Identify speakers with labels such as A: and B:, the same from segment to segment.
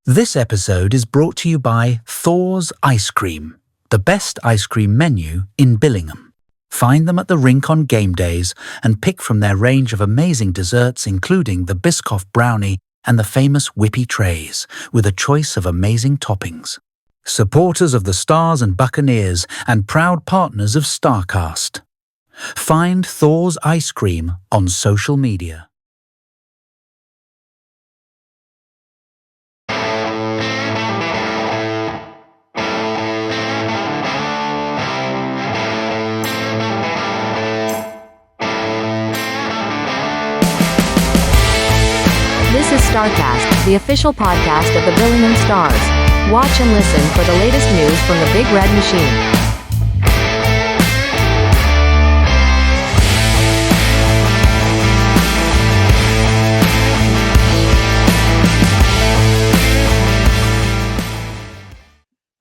A: This episode is brought to you by Thor's Ice Cream, the best ice cream menu in Billingham. Find them at the rink on game days and pick from their range of amazing desserts including the Biscoff brownie and the famous whippy trays, with a choice of amazing toppings. Supporters of the Stars and Buccaneers and proud partners of Starcast. Find Thor's Ice Cream on social media.
B: This is Starcast, the official podcast of the Billingham Stars. Watch and listen for the latest news from the Big Red Machine.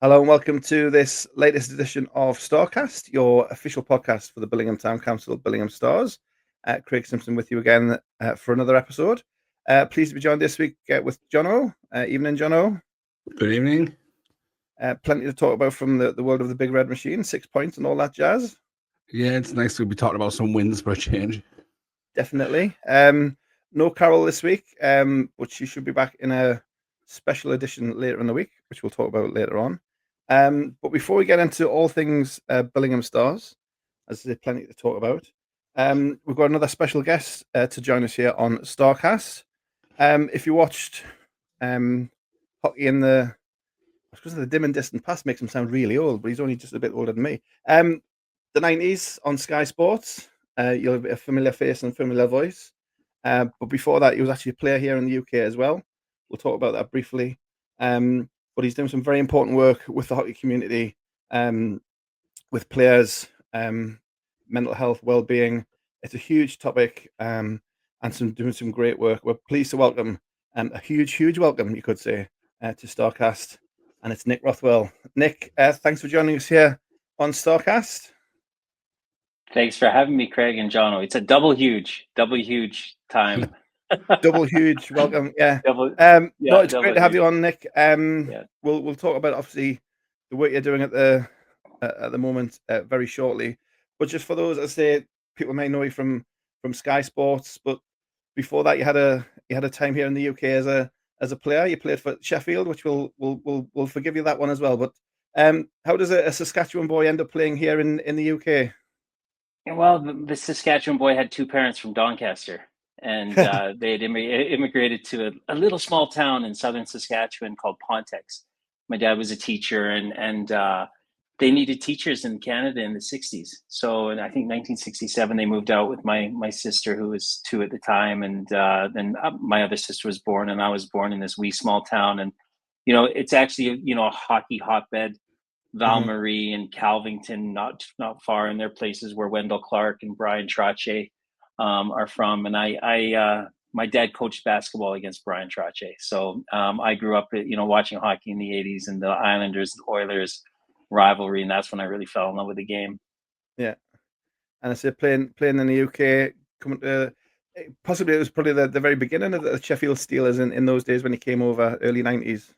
C: Hello and welcome to this latest edition of Starcast, your official podcast for the Billingham Town Council Billingham Stars. Craig Simpson with you again for another episode. Pleased to be joined this week with Jono. Evening, Jono.
D: Good evening.
C: Plenty to talk about from the world of the Big Red Machine, 6 points and all that jazz.
D: Yeah, it's nice to be talking about some wins for a change.
C: Definitely. No Carol this week, but she should be back in a special edition later in the week, which we'll talk about later on. But before we get into all things Billingham Stars, as there's plenty to talk about, we've got another special guest to join us here on Starcast. If you watched hockey in the dim and distant past, makes him sound really old, but he's only just a bit older than me. The 90s on Sky Sports, you'll have a familiar face and familiar voice. But before that, he was actually a player here in the UK as well. We'll talk about that briefly. But he's doing some very important work with the hockey community, with players, mental health, well-being. It's a huge topic, and doing some great work. We're pleased to welcome a huge welcome, you could say, to Starcast, and it's Nick Rothwell. Nick, thanks for joining us here on Starcast.
E: Thanks for having me, Craig and Jono. It's a double huge time.
C: Double huge welcome. Yeah. No, it's great to have you on, Nick. We'll talk about obviously the work you're doing at the moment very shortly. But just for those, I say, people may know you from Sky Sports, but before that, you had a time here in the UK as a player. You played for Sheffield, which we'll forgive you that one as well. But how does a Saskatchewan boy end up playing here in the UK?
E: Well, the Saskatchewan boy had two parents from Doncaster, and they had immigrated to a little small town in southern Saskatchewan called Pontex. My dad was a teacher, and they needed teachers in Canada in the 60s. So in, I think, 1967, they moved out with my sister, who was 2 at the time, and then my other sister was born, and I was born in this wee small town. And, it's actually, a hockey hotbed. Valmarie and Calvington, not far, and they're places where Wendell Clark and Brian Trottier are from. And my dad coached basketball against Brian Trottier, so I grew up, watching hockey in the 80s and the Islanders and Oilers rivalry, and that's when I really fell in love with the game.
C: Yeah, and I said playing in the UK, possibly it was probably the very beginning of the Sheffield Steelers in those days when he came over, early 90s.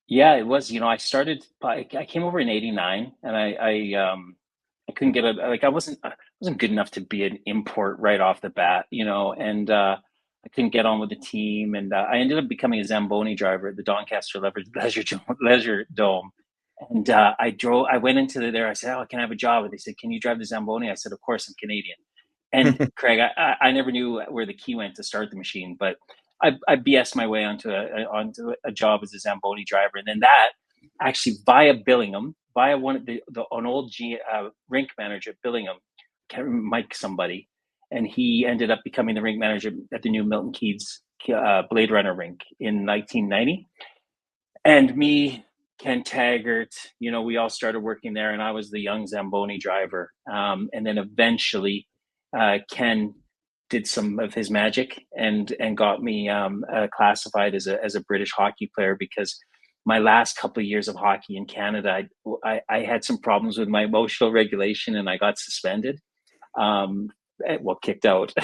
E: Yeah, it was. I came over in '89, and I couldn't get I wasn't good enough to be an import right off the bat, and I couldn't get on with the team, and I ended up becoming a Zamboni driver at the Doncaster Leisure Dome. And I went into there. I said, "Oh, can I have a job?" And they said, "Can you drive the Zamboni?" I said, "Of course, I'm Canadian." And Craig, I never knew where the key went to start the machine, but I BS my way onto a job as a Zamboni driver, and then that actually via Billingham, via one of an old rink manager at Billingham, can't remember, Mike somebody, and he ended up becoming the rink manager at the new Milton Keynes Blade Runner rink in 1990, and me, Ken Taggart, we all started working there, and I was the young Zamboni driver, and then eventually Ken did some of his magic and got me classified as a British hockey player, because my last couple of years of hockey in Canada, I had some problems with my emotional regulation, and I got suspended, kicked out.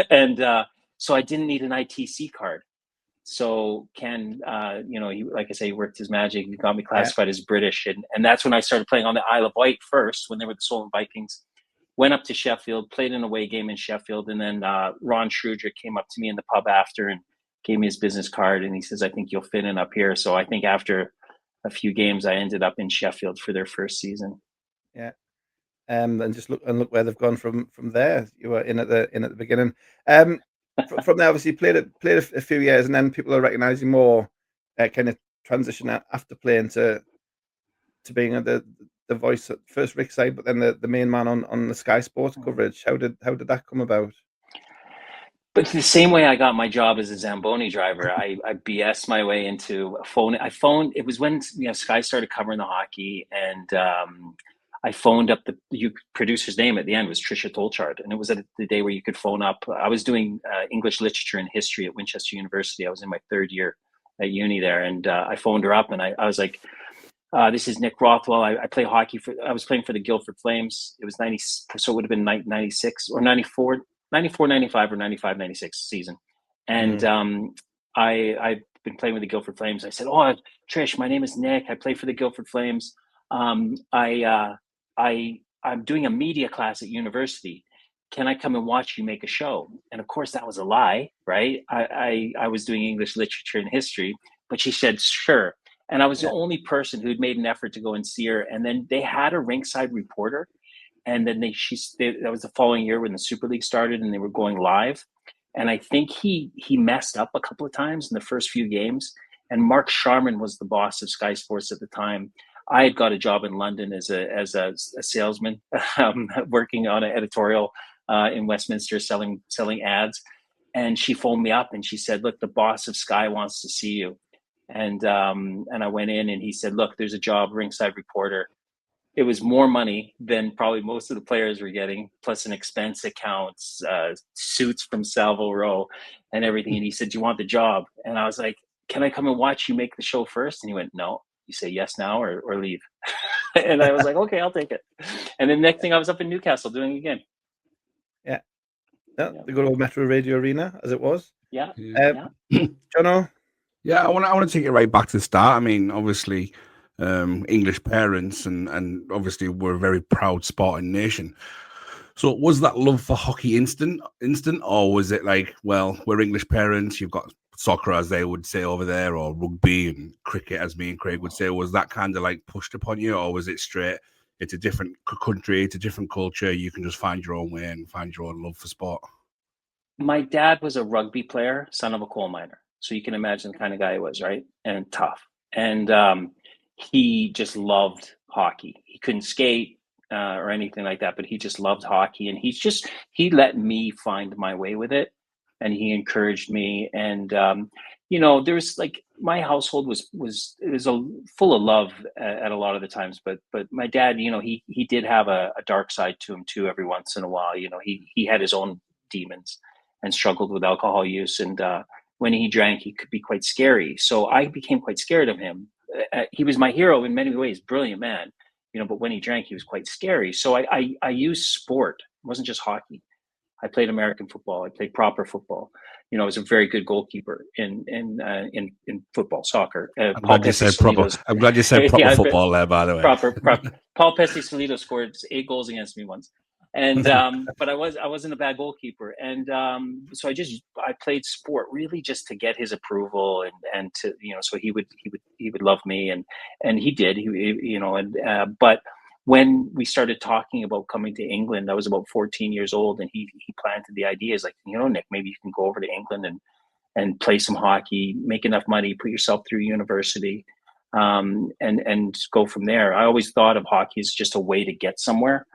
E: And so I didn't need an ITC card. So Ken, like I say, he worked his magic. He got me classified as British, and that's when I started playing on the Isle of Wight first, when they were the Solent Vikings. Went up to Sheffield, played an away game in Sheffield, and then Ron Schreuder came up to me in the pub after and gave me his business card, and he says, "I think you'll fit in up here." So I think after a few games, I ended up in Sheffield for their first season.
C: Yeah. And just look where they've gone from there. You were in at the beginning. From there, obviously played a few years, and then people are recognizing more kind of transition after playing to being the voice at first Rick side, but then the main man on the Sky Sports coverage. How did that come about?
E: But the same way I got my job as a Zamboni driver, I BS my way into a phone. It was when Sky started covering the hockey, and I phoned up the producer's name at the end was Trisha Tolchard, and it was at the day where you could phone up. I was doing English literature and history at Winchester University. I was in my third year at uni there, and I phoned her up, and I was like, "This is Nick Rothwell. I play hockey I was playing for the Guildford Flames. It was 90, so it would have been 96 or 94, 95 or 95, 96 season, and I've been playing with the Guildford Flames. I said, "Oh, Trish, my name is Nick. I play for the Guildford Flames. I'm doing a media class at university. Can I come and watch you make a show?" And of course, that was a lie, right? I was doing English literature and history, but she said, "Sure." And I was the only person who'd made an effort to go and see her. And then they had a rinkside reporter. And then that was the following year when the Super League started and they were going live. And I think he messed up a couple of times in the first few games. And Mark Sharman was the boss of Sky Sports at the time. I had got a job in London as a salesman, working on an editorial in Westminster, selling ads. And she phoned me up and she said, "Look, the boss of Sky wants to see you." And I went in and he said, "Look, there's a job, ringside reporter." It was more money than probably most of the players were getting, plus an expense accounts, suits from Savile Row and everything. And he said, "Do you want the job?" And I was like, "Can I come and watch you make the show first?" And he went, "No, you say yes now or leave." And I was like, "Okay, I'll take it." And then next thing I was up in Newcastle doing it again.
C: Yeah. The good old Metro Radio Arena, as it was.
E: Yeah.
C: Jono?
D: Yeah, I want to take it right back to the start. I mean, obviously, English parents and obviously we're a very proud sporting nation. So was that love for hockey instant, or was it like, well, we're English parents, you've got soccer as they would say over there, or rugby and cricket as me and Craig would say? Was that kind of like pushed upon you, or was it straight, it's a different country, it's a different culture, you can just find your own way and find your own love for sport?
E: My dad was a rugby player, son of a coal miner. So you can imagine the kind of guy he was, right? And tough. And he just loved hockey. He couldn't skate or anything like that, but he just loved hockey. And he let me find my way with it. And he encouraged me. And, there was like, my household was full of love at a lot of the times. But my dad, he did have a dark side to him too every once in a while. He had his own demons and struggled with alcohol use. And when he drank, he could be quite scary. So I became quite scared of him. He was my hero in many ways, brilliant man, but when he drank, he was quite scary. So I used sport. It wasn't just hockey. I played American football. I played proper football. I was a very good goalkeeper in football, soccer.
D: I'm glad you said proper football there, by the way.
E: Proper. Paul Pesci-Solido scored 8 goals against me once. And but I wasn't a bad goalkeeper, and so I played sport really just to get his approval and to so he would love me, and he did, but when we started talking about coming to England, I was about 14 years old, and he planted the idea. He's like, "Nick, maybe you can go over to England and play some hockey, make enough money, put yourself through university, and go from there." I always thought of hockey as just a way to get somewhere.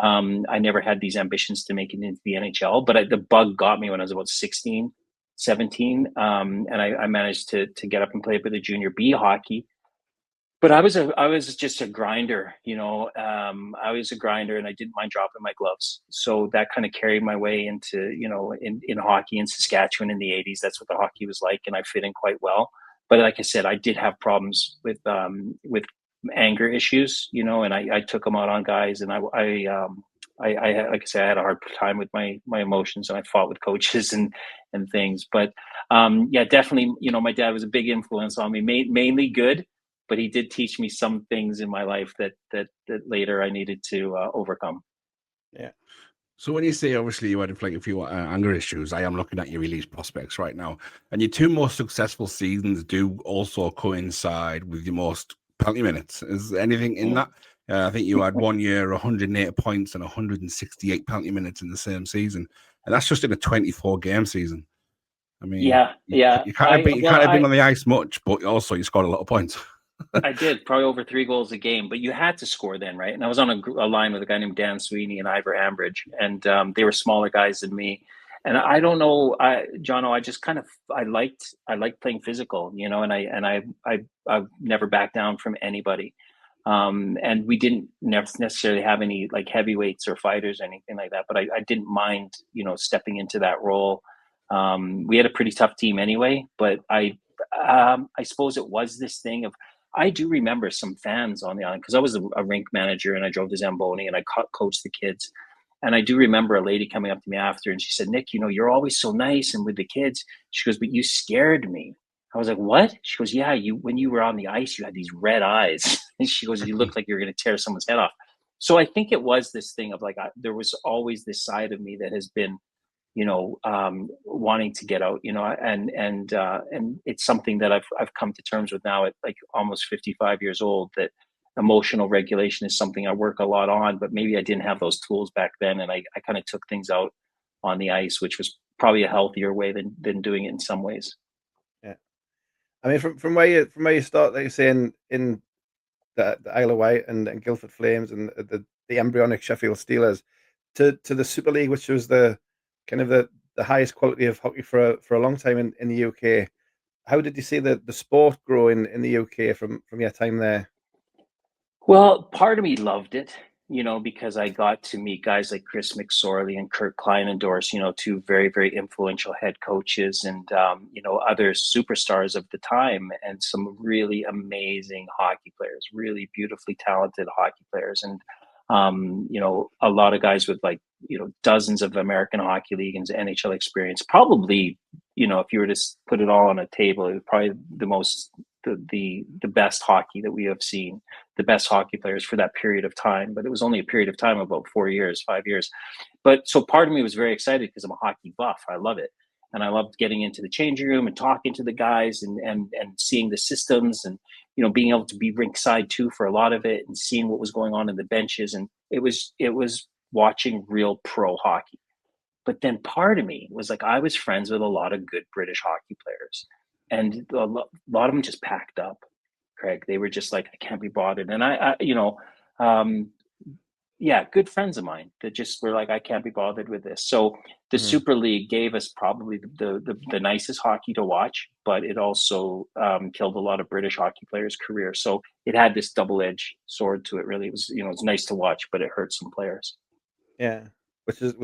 E: I never had these ambitions to make it into the NHL, but the bug got me when I was about 16, 17. And I managed to get up and play a bit of junior B hockey. But I was just a grinder, I was a grinder and I didn't mind dropping my gloves. So that kind of carried my way into, in hockey in Saskatchewan in the 80s. That's what the hockey was like. And I fit in quite well. But like I said, I did have problems with anger issues, and I took them out on guys, and like I said, I had a hard time with my emotions, and I fought with coaches and things. But yeah, definitely, my dad was a big influence on me, mainly good, but he did teach me some things in my life that later I needed to overcome.
C: Yeah.
D: So when you say obviously you had like a few anger issues, I am looking at your release prospects right now, and your two most successful seasons do also coincide with your most penalty minutes. Is there anything in that? I think you had 1 year 108 points and 168 penalty minutes in the same season, and that's just in a 24 game season. I mean,
E: Yeah.
D: you can't have been on the ice much, but also you scored a lot of points.
E: I did probably over 3 goals a game, but you had to score then, right? And I was on a line with a guy named Dan Sweeney and Ivor Ambridge, and they were smaller guys than me. And I don't know, Jono, I just kind of I liked playing physical, and I never backed down from anybody. And we didn't necessarily have any like heavyweights or fighters or anything like that, but I didn't mind, stepping into that role. We had a pretty tough team anyway, but I suppose it was this thing of, I do remember some fans on the island because I was a rink manager and I drove the Zamboni and I coached the kids. And I do remember a lady coming up to me after and she said, Nick, you're always so nice and with the kids. She goes, but you scared me. I was like, what? She goes, yeah, when you were on the ice, you had these red eyes. And she goes, you looked like you were going to tear someone's head off. So I think it was this thing of like, there was always this side of me that has been, wanting to get out, and it's something that I've come to terms with now at like almost 55 years old, that emotional regulation is something I work a lot on, but maybe I didn't have those tools back then. And I kind of took things out on the ice, which was probably a healthier way than doing it in some ways.
C: Yeah. I mean, from where you start, like you're saying, in the Isle of Wight and Guildford Flames and the embryonic Sheffield Steelers to the Super League, which was the kind of the highest quality of hockey for a long time in the UK. How did you see the sport grow in the UK from your time there?
E: Well, part of me loved it, because I got to meet guys like Chris McSorley and Kurt Kleinendorf, two very, very influential head coaches and, other superstars of the time and some really amazing hockey players, really beautifully talented hockey players. And, a lot of guys with like, dozens of American Hockey League and NHL experience. Probably, if you were to put it all on a table, it was probably the best hockey that we have seen, the best hockey players for that period of time. But it was only a period of time of about 4 years, 5 years. But so part of me was very excited because I'm a hockey buff. I love it. And I loved getting into the changing room and talking to the guys and seeing the systems and, being able to be rinkside too for a lot of it and seeing what was going on in the benches. And it was watching real pro hockey. But then part of me was like, I was friends with a lot of good British hockey players. And a lot of them just packed up, Craig. They were just like, I can't be bothered. And good friends of mine that just were like, I can't be bothered with this. So the Super League gave us probably the nicest hockey to watch, but it also killed a lot of British hockey players' careers. So it had this double-edged sword to it. Really, it was it's nice to watch, but it hurt some players.
C: Yeah, which is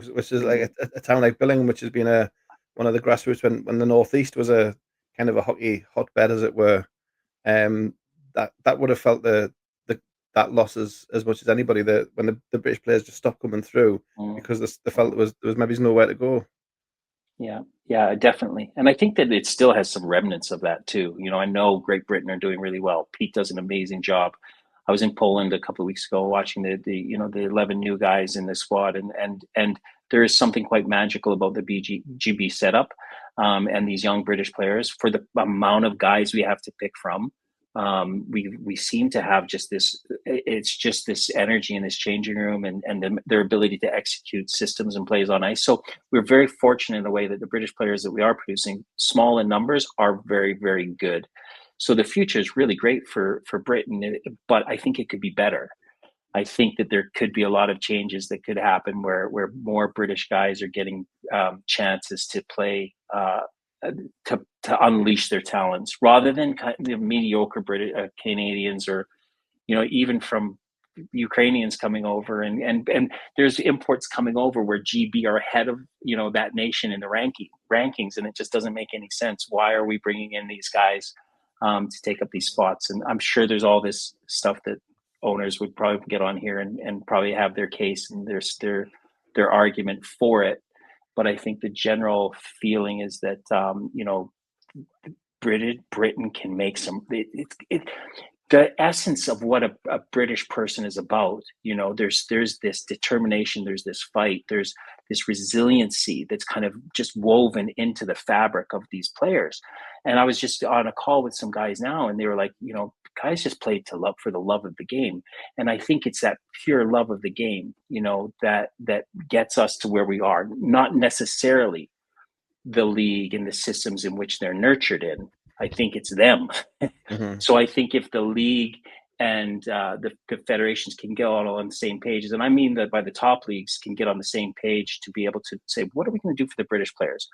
C: like a town like Billingham, which has been one of the grassroots when the Northeast was a kind of a hockey hotbed, as it were. That would have felt that loss as much as anybody. That when the British players just stopped coming through because they felt there was maybe nowhere to go.
E: Yeah, definitely. And I think that it still has some remnants of that too. I know Great Britain are doing really well. Pete does an amazing job. I was in Poland a couple of weeks ago watching the 11 new guys in the squad, and there is something quite magical about the GB setup and these young British players for the amount of guys we have to pick from. We seem to have just this. It's just this energy in this changing room and their ability to execute systems and plays on ice. So we're very fortunate in a way that the British players that we are producing, small in numbers, are very, very good. So the future is really great for Britain, but I think it could be better. I think that there could be a lot of changes that could happen where more British guys are getting chances to play, to unleash their talents, rather than kind of mediocre British Canadians or even from Ukrainians coming over, and there's imports coming over where GB are ahead of that nation in the rankings, and it just doesn't make any sense. Why are we bringing in these guys to take up these spots? And I'm sure there's all this stuff that owners would probably get on here and probably have their case and their argument for it. But I think the general feeling is that Britain can make some. The essence of what a British person is about, there's this determination, there's this fight, there's this resiliency that's kind of just woven into the fabric of these players. And I was just on a call with some guys now, and they were like, guys just played for the love of the game. And I think it's that pure love of the game, that gets us to where we are, not necessarily the league and the systems in which they're nurtured in. I think it's them.
C: Mm-hmm.
E: So I think if the league and the federations can get all on the same pages, and I mean that by the top leagues can get on the same page to be able to say, what are we going to do for the British players?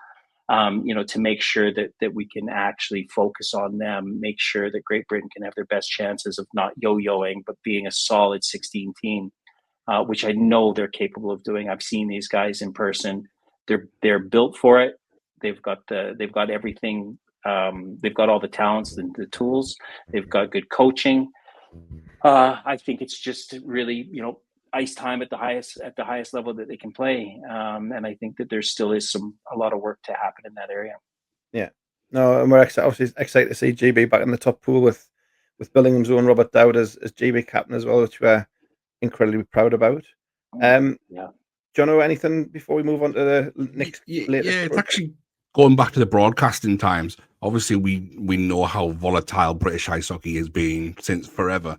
E: To make sure that we can actually focus on them, make sure that Great Britain can have their best chances of not yo-yoing, but being a solid 16 team, which I know they're capable of doing. I've seen these guys in person. They're built for it. They've got everything. They've got all the talents and the tools. They've got good coaching. I think it's just really, ice time at the highest level that they can play. And I think that there still is a lot of work to happen in that area.
C: Yeah. No, and we're obviously excited to see GB back in the top pool with Billingham's own Robert Dowd as GB captain as well, which we're incredibly proud about.
E: Yeah.
C: Jono, anything before we move on to the next latest?
D: Yeah, it's actually going back to the broadcasting times. Obviously, we know how volatile British ice hockey has been since forever.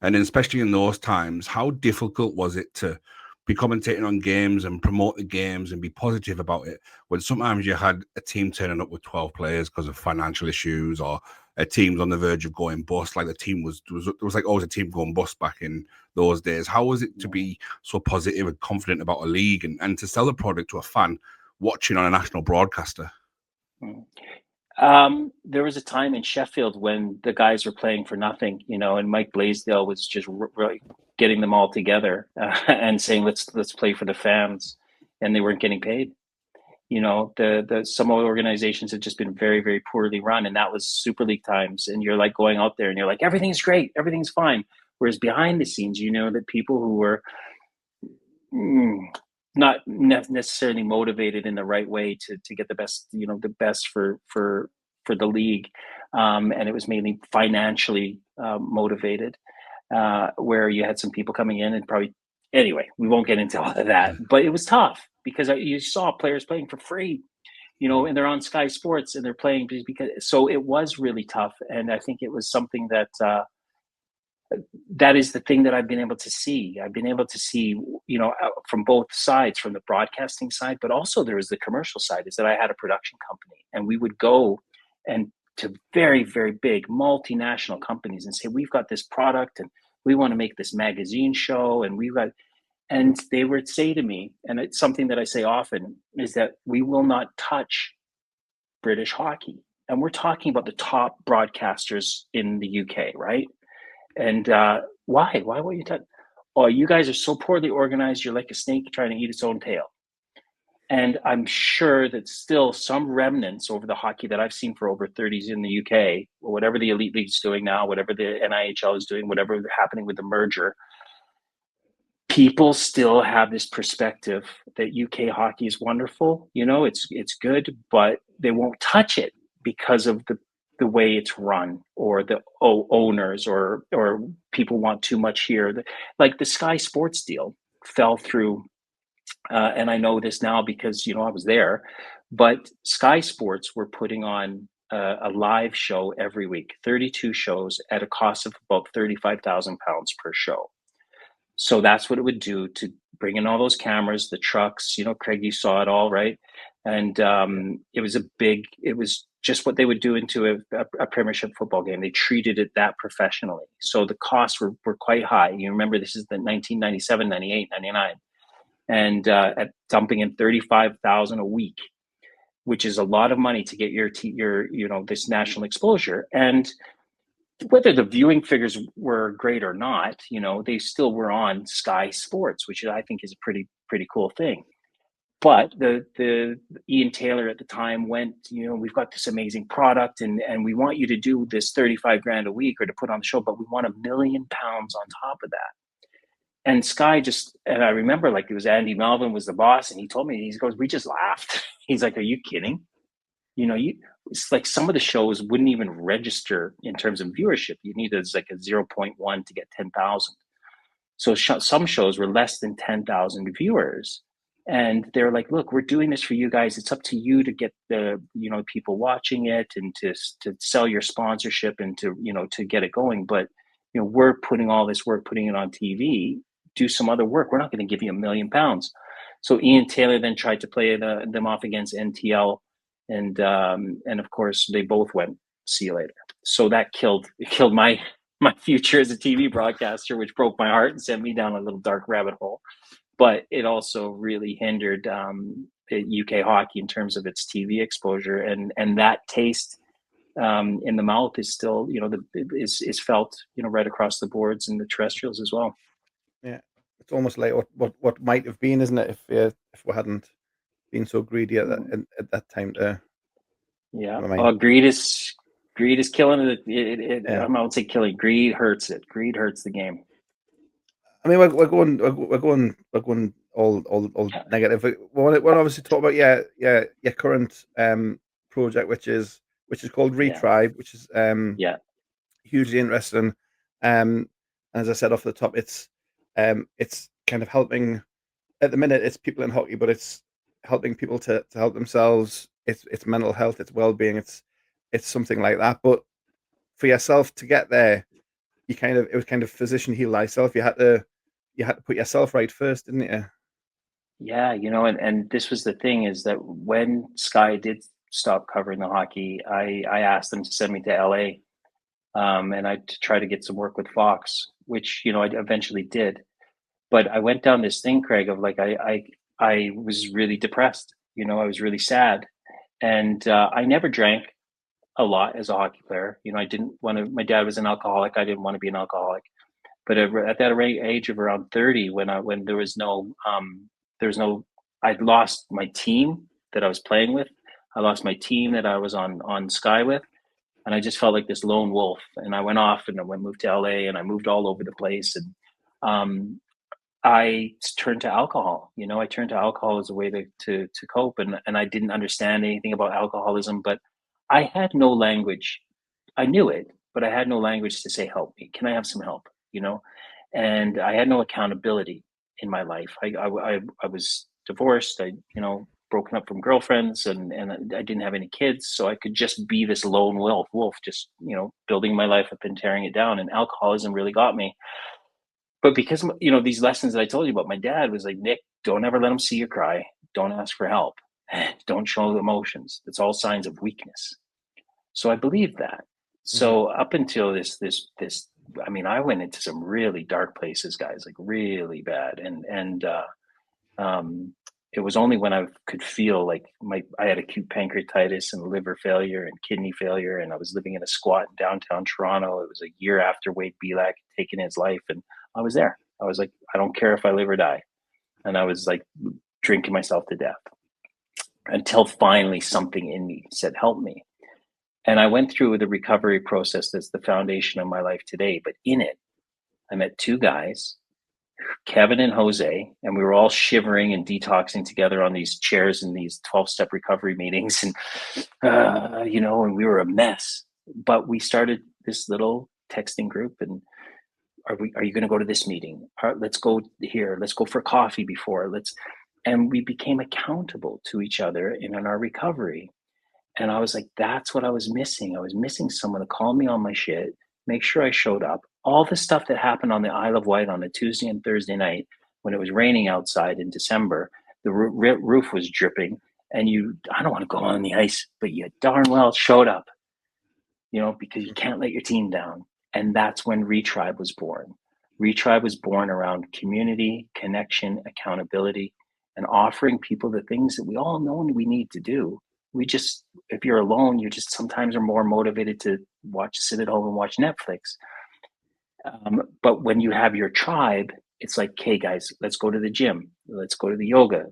D: And especially in those times, how difficult was it to be commentating on games and promote the games and be positive about it when sometimes you had a team turning up with 12 players because of financial issues, or a team's on the verge of going bust? Like the team was like always a team going bust back in those days. How was it to be so positive and confident about a league and to sell the product to a fan watching on a national broadcaster?
E: There was a time in Sheffield when the guys were playing for nothing, and Mike Blaisdell was just really getting them all together and saying, let's play for the fans, and they weren't getting paid. Some organizations have just been very, very poorly run, and that was Super League times. And you're like going out there and you're like, everything's great, everything's fine. Whereas behind the scenes, that people who were not necessarily motivated in the right way to get the best, the best for the league. And it was mainly financially motivated, where you had some people coming in and anyway, we won't get into all of that, but it was tough because you saw players playing for free, and they're on Sky Sports and they're playing so it was really tough. And I think it was something that is the thing that I've been able to see. I've been able to see, from both sides, from the broadcasting side, but also there was the commercial side, is that I had a production company and we would go and to very, very big multinational companies and say, we've got this product and we want to make this magazine show. And they would say to me, and it's something that I say often, is that we will not touch British hockey. And we're talking about the top broadcasters in the UK, right? And why won't you touch? Oh, you guys are so poorly organized. You're like a snake trying to eat its own tail. And I'm sure that still some remnants over the hockey that I've seen for over 30s in the UK, or whatever the Elite League's doing now, whatever the NIHL is doing, whatever is happening with the merger, people still have this perspective that UK hockey is wonderful. It's good, but they won't touch it because of the way it's run, or the owners, or people want too much here. Like the Sky Sports deal fell through, and I know this now because I was there. But Sky Sports were putting on a live show every week, 32 shows at a cost of about £35,000 per show. So that's what it would do to bring in all those cameras, the trucks. Craig, you saw it all, right? And it was just what they would do into a Premiership football game. They treated it that professionally. So the costs were quite high. You remember, this is the 1997, 98, 99. And at dumping in $35,000 a week, which is a lot of money to get your this national exposure. And whether the viewing figures were great or not, they still were on Sky Sports, which I think is a pretty cool thing. But the Ian Taylor at the time went, we've got this amazing product and we want you to do this 35 grand a week or to put on the show, but we want £1 million on top of that. And Sky and I remember, like, it was Andy Melvin was the boss, and he told me, he goes, we just laughed. He's like, are you kidding? It's like some of the shows wouldn't even register in terms of viewership. You needed like a 0.1 to get 10,000. So some shows were less than 10,000 viewers. And they're like, look, we're doing this for you guys. It's up to you to get the, people watching it and to sell your sponsorship and to get it going. But, we're putting all this work, putting it on TV, do some other work. We're not going to give you £1 million. So Ian Taylor then tried to play them off against NTL. And of course they both went, see you later. So that killed my future as a TV broadcaster, which broke my heart and sent me down a little dark rabbit hole. But it also really hindered UK hockey in terms of its TV exposure, and that taste in the mouth is still, is felt, right across the boards and the terrestrials as well.
C: Yeah, it's almost like what might have been, isn't it? If we hadn't been so greedy at that time to.
E: Yeah.
C: I mean,
E: Oh, greed is killing it.
C: Yeah.
E: I won't say killing. Greed hurts it. Greed hurts the game.
C: I mean, we're going all negative. We want to obviously talk about your current project, which is called Retribe, which is hugely interesting. And as I said off the top, it's kind of helping. At the minute, it's people in hockey, but it's helping people to help themselves. It's mental health, it's well-being, it's something like that. But for yourself to get there, it was kind of physician heal thyself. You had to put yourself right first, didn't you?
E: Yeah, and this was the thing, is that when Sky did stop covering the hockey, I asked them to send me to LA, and I to try to get some work with Fox, which I eventually did. But I went down this thing, Craig, of like I was really depressed. I was really sad, and I never drank a lot as a hockey player. I didn't want to. My dad was an alcoholic. I didn't want to be an alcoholic. But at that age of around 30, when there was no, I'd lost my team that I was playing with. I lost my team that I was on Sky with, and I just felt like this lone wolf. And I went off and I moved to LA, and I moved all over the place. And I turned to alcohol. I turned to alcohol as a way to cope. And I didn't understand anything about alcoholism, but I had no language. I knew it, but I had no language to say, help me. Can I have some help? And I had no accountability in my life. I was divorced. I, broken up from girlfriends, and I didn't have any kids. So I could just be this lone wolf, just, building my life up and tearing it down. And alcoholism really got me. But because, these lessons that I told you about, my dad was like, Nick, don't ever let him see you cry. Don't ask for help. Don't show emotions. It's all signs of weakness. So I believed that. So up until this, I mean, I went into some really dark places, guys, like really bad. And it was only when I could feel like I had acute pancreatitis and liver failure and kidney failure. And I was living in a squat in downtown Toronto. It was a year after Wade Belak had taken his life. And I was there. I was like, I don't care if I live or die. And I was like drinking myself to death until finally something in me said, help me. And I went through the recovery process that's the foundation of my life today. But in it, I met two guys, Kevin and Jose, and we were all shivering and detoxing together on these chairs in these 12-step recovery meetings. And, and we were a mess. But we started this little texting group. And are you going to go to this meeting? Let's go here. Let's go for coffee before. And we became accountable to each other in our recovery. And I was like, that's what I was missing. I was missing someone to call me on my shit, make sure I showed up. All the stuff that happened on the Isle of Wight on a Tuesday and Thursday night when it was raining outside in December, the roof was dripping, and I don't want to go on the ice, but you darn well showed up, because you can't let your team down. And that's when Retribe was born. Retribe was born around community, connection, accountability, and offering people the things that we all know we need to do. If you're alone, you just sometimes are more motivated to sit at home and watch Netflix. But when you have your tribe, it's like, okay, guys, let's go to the gym. Let's go to the yoga.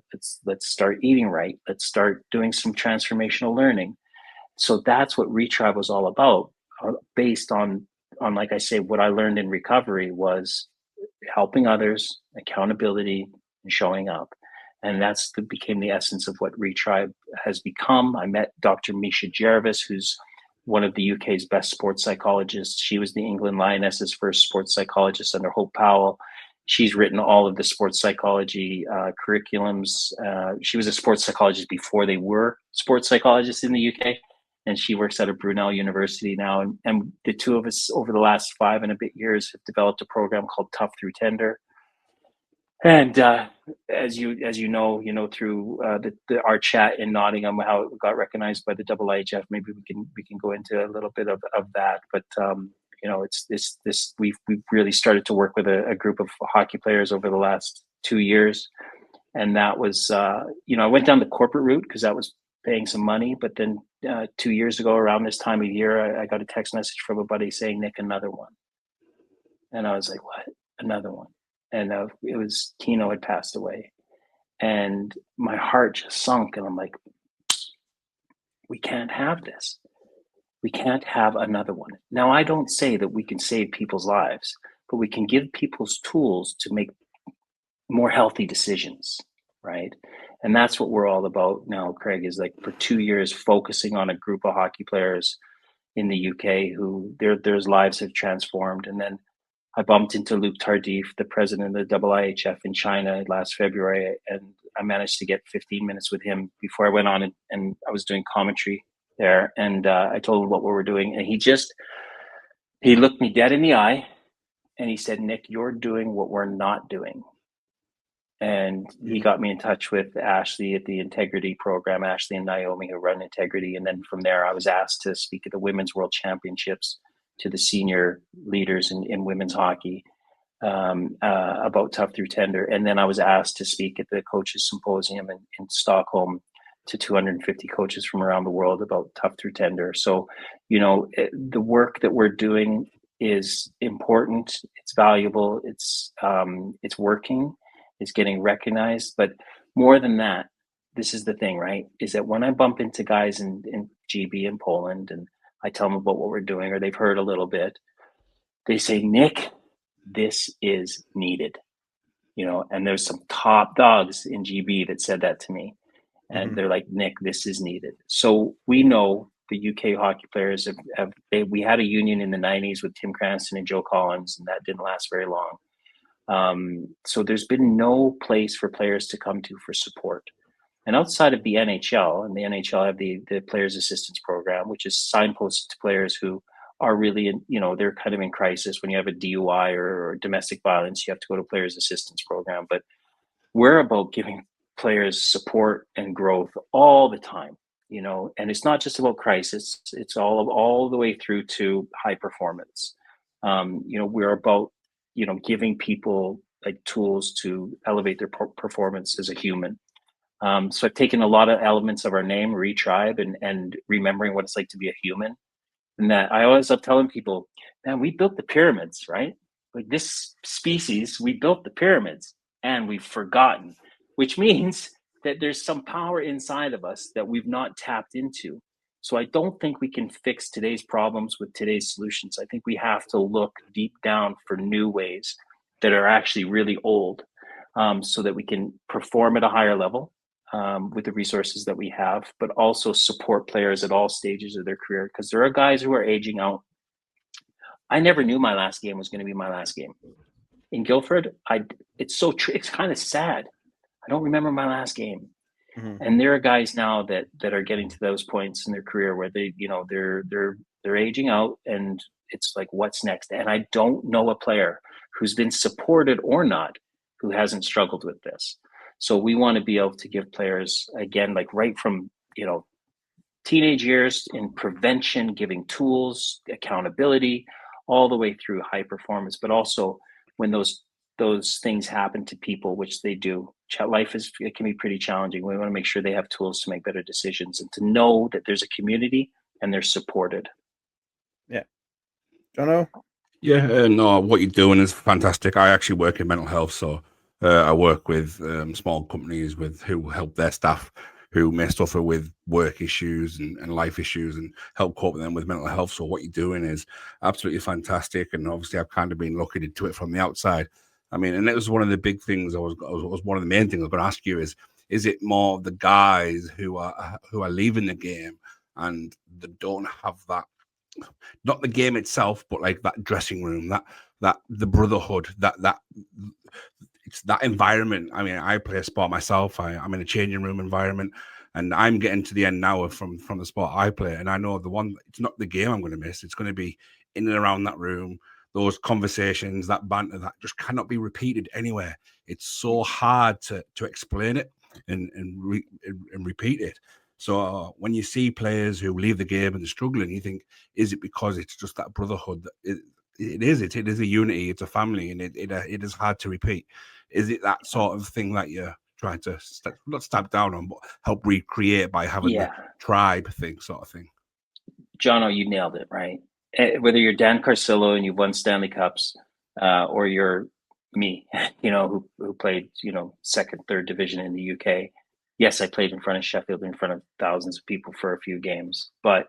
E: Let's start eating right. Let's start doing some transformational learning. So that's what Retribe was all about, based on like I say, what I learned in recovery was helping others, accountability, and showing up. And became the essence of what Retribe has become. I met Dr. Misha Jarvis, who's one of the UK's best sports psychologists. She was the England Lionesses' first sports psychologist under Hope Powell. She's written all of the sports psychology curriculums. She was a sports psychologist before they were sports psychologists in the UK. And she works at a Brunel University now. And the two of us over the last 5 and a bit years have developed a program called Tough Through Tender. And as you know through our chat in Nottingham, how it got recognized by the IIHF. Maybe we can go into a little bit of that. But it's this we've really started to work with a group of hockey players over the last 2 years, and that was I went down the corporate route because that was paying some money. But then 2 years ago, around this time of year, I got a text message from a buddy saying, "Nick, another one," and I was like, "What? Another one?" And it was Tino had passed away, and my heart just sunk. And I'm like, we can't have this. We can't have another one. Now, I don't say that we can save people's lives, but we can give people's tools to make more healthy decisions, right? And that's what we're all about now, Craig, is like for 2 years focusing on a group of hockey players in the UK who their lives have transformed. And then I bumped into Luc Tardif, the president of the IIHF in China last February, and I managed to get 15 minutes with him before I went on, and I was doing commentary there. And I told him what we were doing, and he looked me dead in the eye, and he said, "Nick, you're doing what we're not doing." And he got me in touch with Ashley at the Integrity program, Ashley and Naomi, who run Integrity. And then from there, I was asked to speak at the Women's World Championships to the senior leaders in women's hockey about Tough Through Tender. And then I was asked to speak at the Coaches Symposium in Stockholm to 250 coaches from around the world about Tough Through Tender. So, the work that we're doing is important. It's valuable. It's working. It's getting recognized. But more than that, this is the thing, right? Is that when I bump into guys in GB in Poland and I tell them about what we're doing, or they've heard a little bit, they say, "Nick, this is needed." And there's some top dogs in GB that said that to me. And they're like, "Nick, this is needed." So we know the UK hockey players we had a union in the 90s with Tim Cranston and Joe Collins, and that didn't last very long. So there's been no place for players to come to for support. And outside of the NHL, and the NHL have the Players Assistance Program, which is signposted to players who are really, they're kind of in crisis. When you have a DUI or domestic violence, you have to go to Players Assistance Program. But we're about giving players support and growth all the time, and it's not just about crisis. It's all the way through to high performance. We're about, giving people like tools to elevate their performance as a human. So I've taken a lot of elements of our name, Retribe, and remembering what it's like to be a human. And that I always love telling people, man, we built the pyramids, right? Like this species, we built the pyramids and we've forgotten, which means that there's some power inside of us that we've not tapped into. So I don't think we can fix today's problems with today's solutions. I think we have to look deep down for new ways that are actually really old, so that we can perform at a higher level with the resources that we have, but also support players at all stages of their career. Because there are guys who are aging out. I never knew my last game was going to be my last game. In Guildford, it's kind of sad. I don't remember my last game. And there are guys now that are getting to those points in their career where they're aging out, and it's like, what's next? And I don't know a player who's been supported or not who hasn't struggled with this. So we want to be able to give players, again, like right from, teenage years in prevention, giving tools, accountability, all the way through high performance, but also when those things happen to people, which they do. It can be pretty challenging. We want to make sure they have tools to make better decisions and to know that there's a community and they're supported.
C: Yeah. Jono?
D: Yeah, no, what you're doing is fantastic. I actually work in mental health, so I work with small companies who help their staff who may suffer with work issues and life issues and help cope with them with mental health. So what you're doing is absolutely fantastic. And obviously I've kind of been looking into it from the outside. I mean, and it was one of the big things was one of the main things I was going to ask you is it more the guys who are leaving the game and they don't have that, not the game itself, but like that dressing room, that the brotherhood, that it's that environment. I mean, I play a sport myself. I'm in a changing room environment, and I'm getting to the end now from the sport I play. And I know it's not the game I'm going to miss. It's going to be in and around that room, those conversations, that banter that just cannot be repeated anywhere. It's so hard to explain it and repeat it. So when you see players who leave the game and they're struggling, you think, is it because it's just that brotherhood? It is a unity, it's a family, and it is hard to repeat. Is it that sort of thing that you're trying to not stab down on, but help recreate by having the tribe thing, sort of thing?
E: Jono, you nailed it, right? Whether you're Dan Carcillo and you've won Stanley Cups, or you're me, who played, second, third division in the UK. Yes, I played in front of Sheffield, in front of thousands of people for a few games, but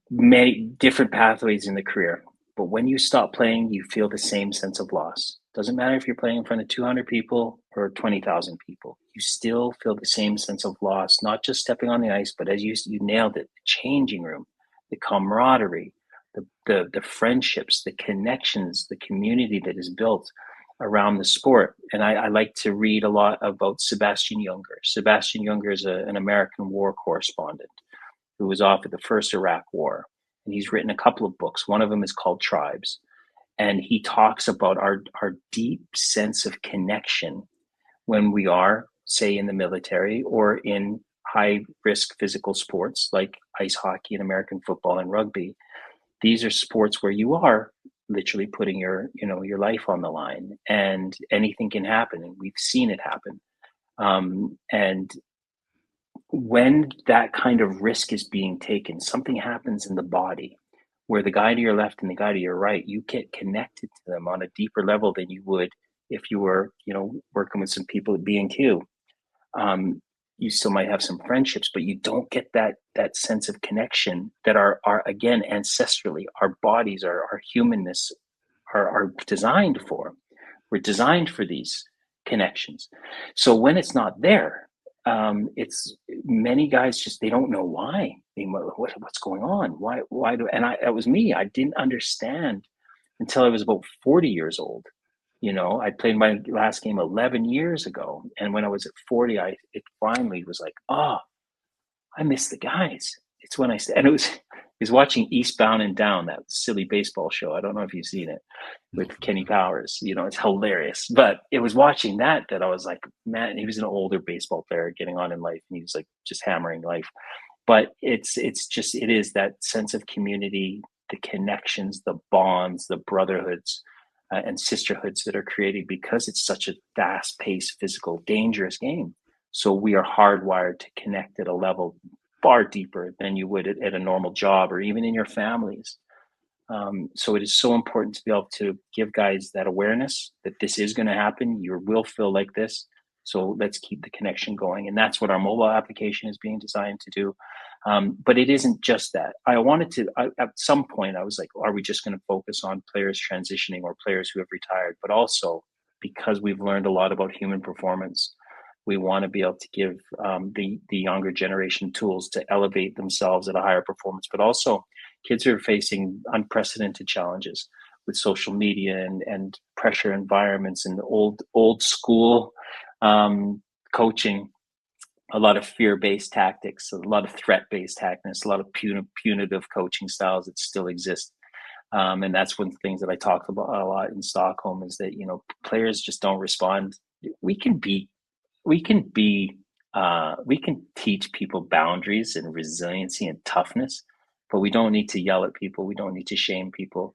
E: many different pathways in the career. But when you stop playing, you feel the same sense of loss. Doesn't matter if you're playing in front of 200 people or 20,000 people. You still feel the same sense of loss, not just stepping on the ice, but as you nailed it, the changing room, the camaraderie, the friendships, the connections, the community that is built around the sport. And I like to read a lot about Sebastian Junger. Sebastian Junger is an American war correspondent who was off at the first Iraq War. And he's written a couple of books. One of them is called Tribes. And he talks about our deep sense of connection when we are, say, in the military or in high risk physical sports like ice hockey and American football and rugby. These are sports where you are literally putting your life on the line, and anything can happen. And we've seen it happen. And when that kind of risk is being taken, something happens in the body where the guy to your left and the guy to your right, you get connected to them on a deeper level than you would if you were, working with some people at B&Q. You still might have some friendships, but you don't get that sense of connection that are again, ancestrally, our bodies, our humanness are designed for. We're designed for these connections. So when it's not there, it's many guys they don't know why. I mean, what's going on? Why that was me. I didn't understand until I was about 40 years old. I played my last game 11 years ago. And when I was at 40, it finally was like, I miss the guys. It's when and it was watching Eastbound and Down, that silly baseball show. I don't know if you've seen it with Kenny Powers. It's hilarious. But it was watching that I was like, man, he was an older baseball player getting on in life, and he was like just hammering life. But it is that sense of community, the connections, the bonds, the brotherhoods, and sisterhoods that are created because it's such a fast-paced, physical, dangerous game. So we are hardwired to connect at a level far deeper than you would at a normal job or even in your families. So it is so important to be able to give guys that awareness that this is going to happen. You will feel like this. So let's keep the connection going. And that's what our mobile application is being designed to do. But it isn't just that. At some point, I was like, are we just going to focus on players transitioning or players who have retired? But also, because we've learned a lot about human performance, we want to be able to give the younger generation tools to elevate themselves at a higher performance. But also, kids who are facing unprecedented challenges with social media and pressure environments and old school coaching, a lot of fear-based tactics, a lot of threat-based tactics, a lot of punitive coaching styles that still exist. And that's one of the things that I talk about a lot in Stockholm is that, players just don't respond. We can teach people boundaries and resiliency and toughness, but we don't need to yell at people. We don't need to shame people.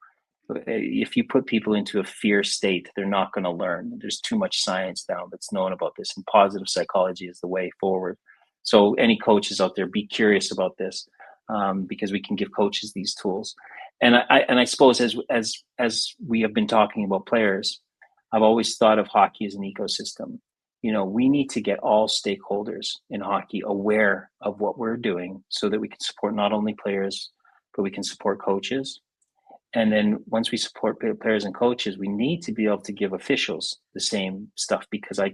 E: If you put people into a fear state, they're not going to learn. There's too much science now that's known about this, and positive psychology is the way forward. So any coaches out there, be curious about this, because we can give coaches these tools. And I suppose as we have been talking about players, I've always thought of hockey as an ecosystem. We need to get all stakeholders in hockey aware of what we're doing so that we can support not only players, but we can support coaches. And then once we support players and coaches, we need to be able to give officials the same stuff, because I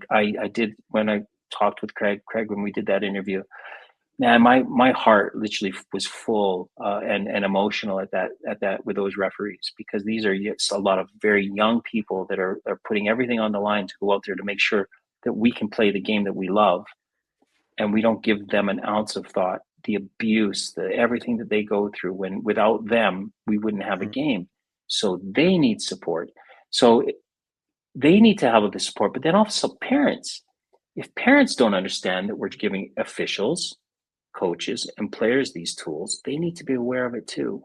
E: did, when I talked with Craig, when we did that interview, man, my heart literally was full and emotional at that with those referees, because these are a lot of very young people that are putting everything on the line to go out there to make sure that we can play the game that we love, and we don't give them an ounce of thought. The abuse, everything that they go through, when without them we wouldn't have a game. So they need support. So they need to have the support, but then also parents. If parents don't understand that we're giving officials, coaches, and players these tools, they need to be aware of it too,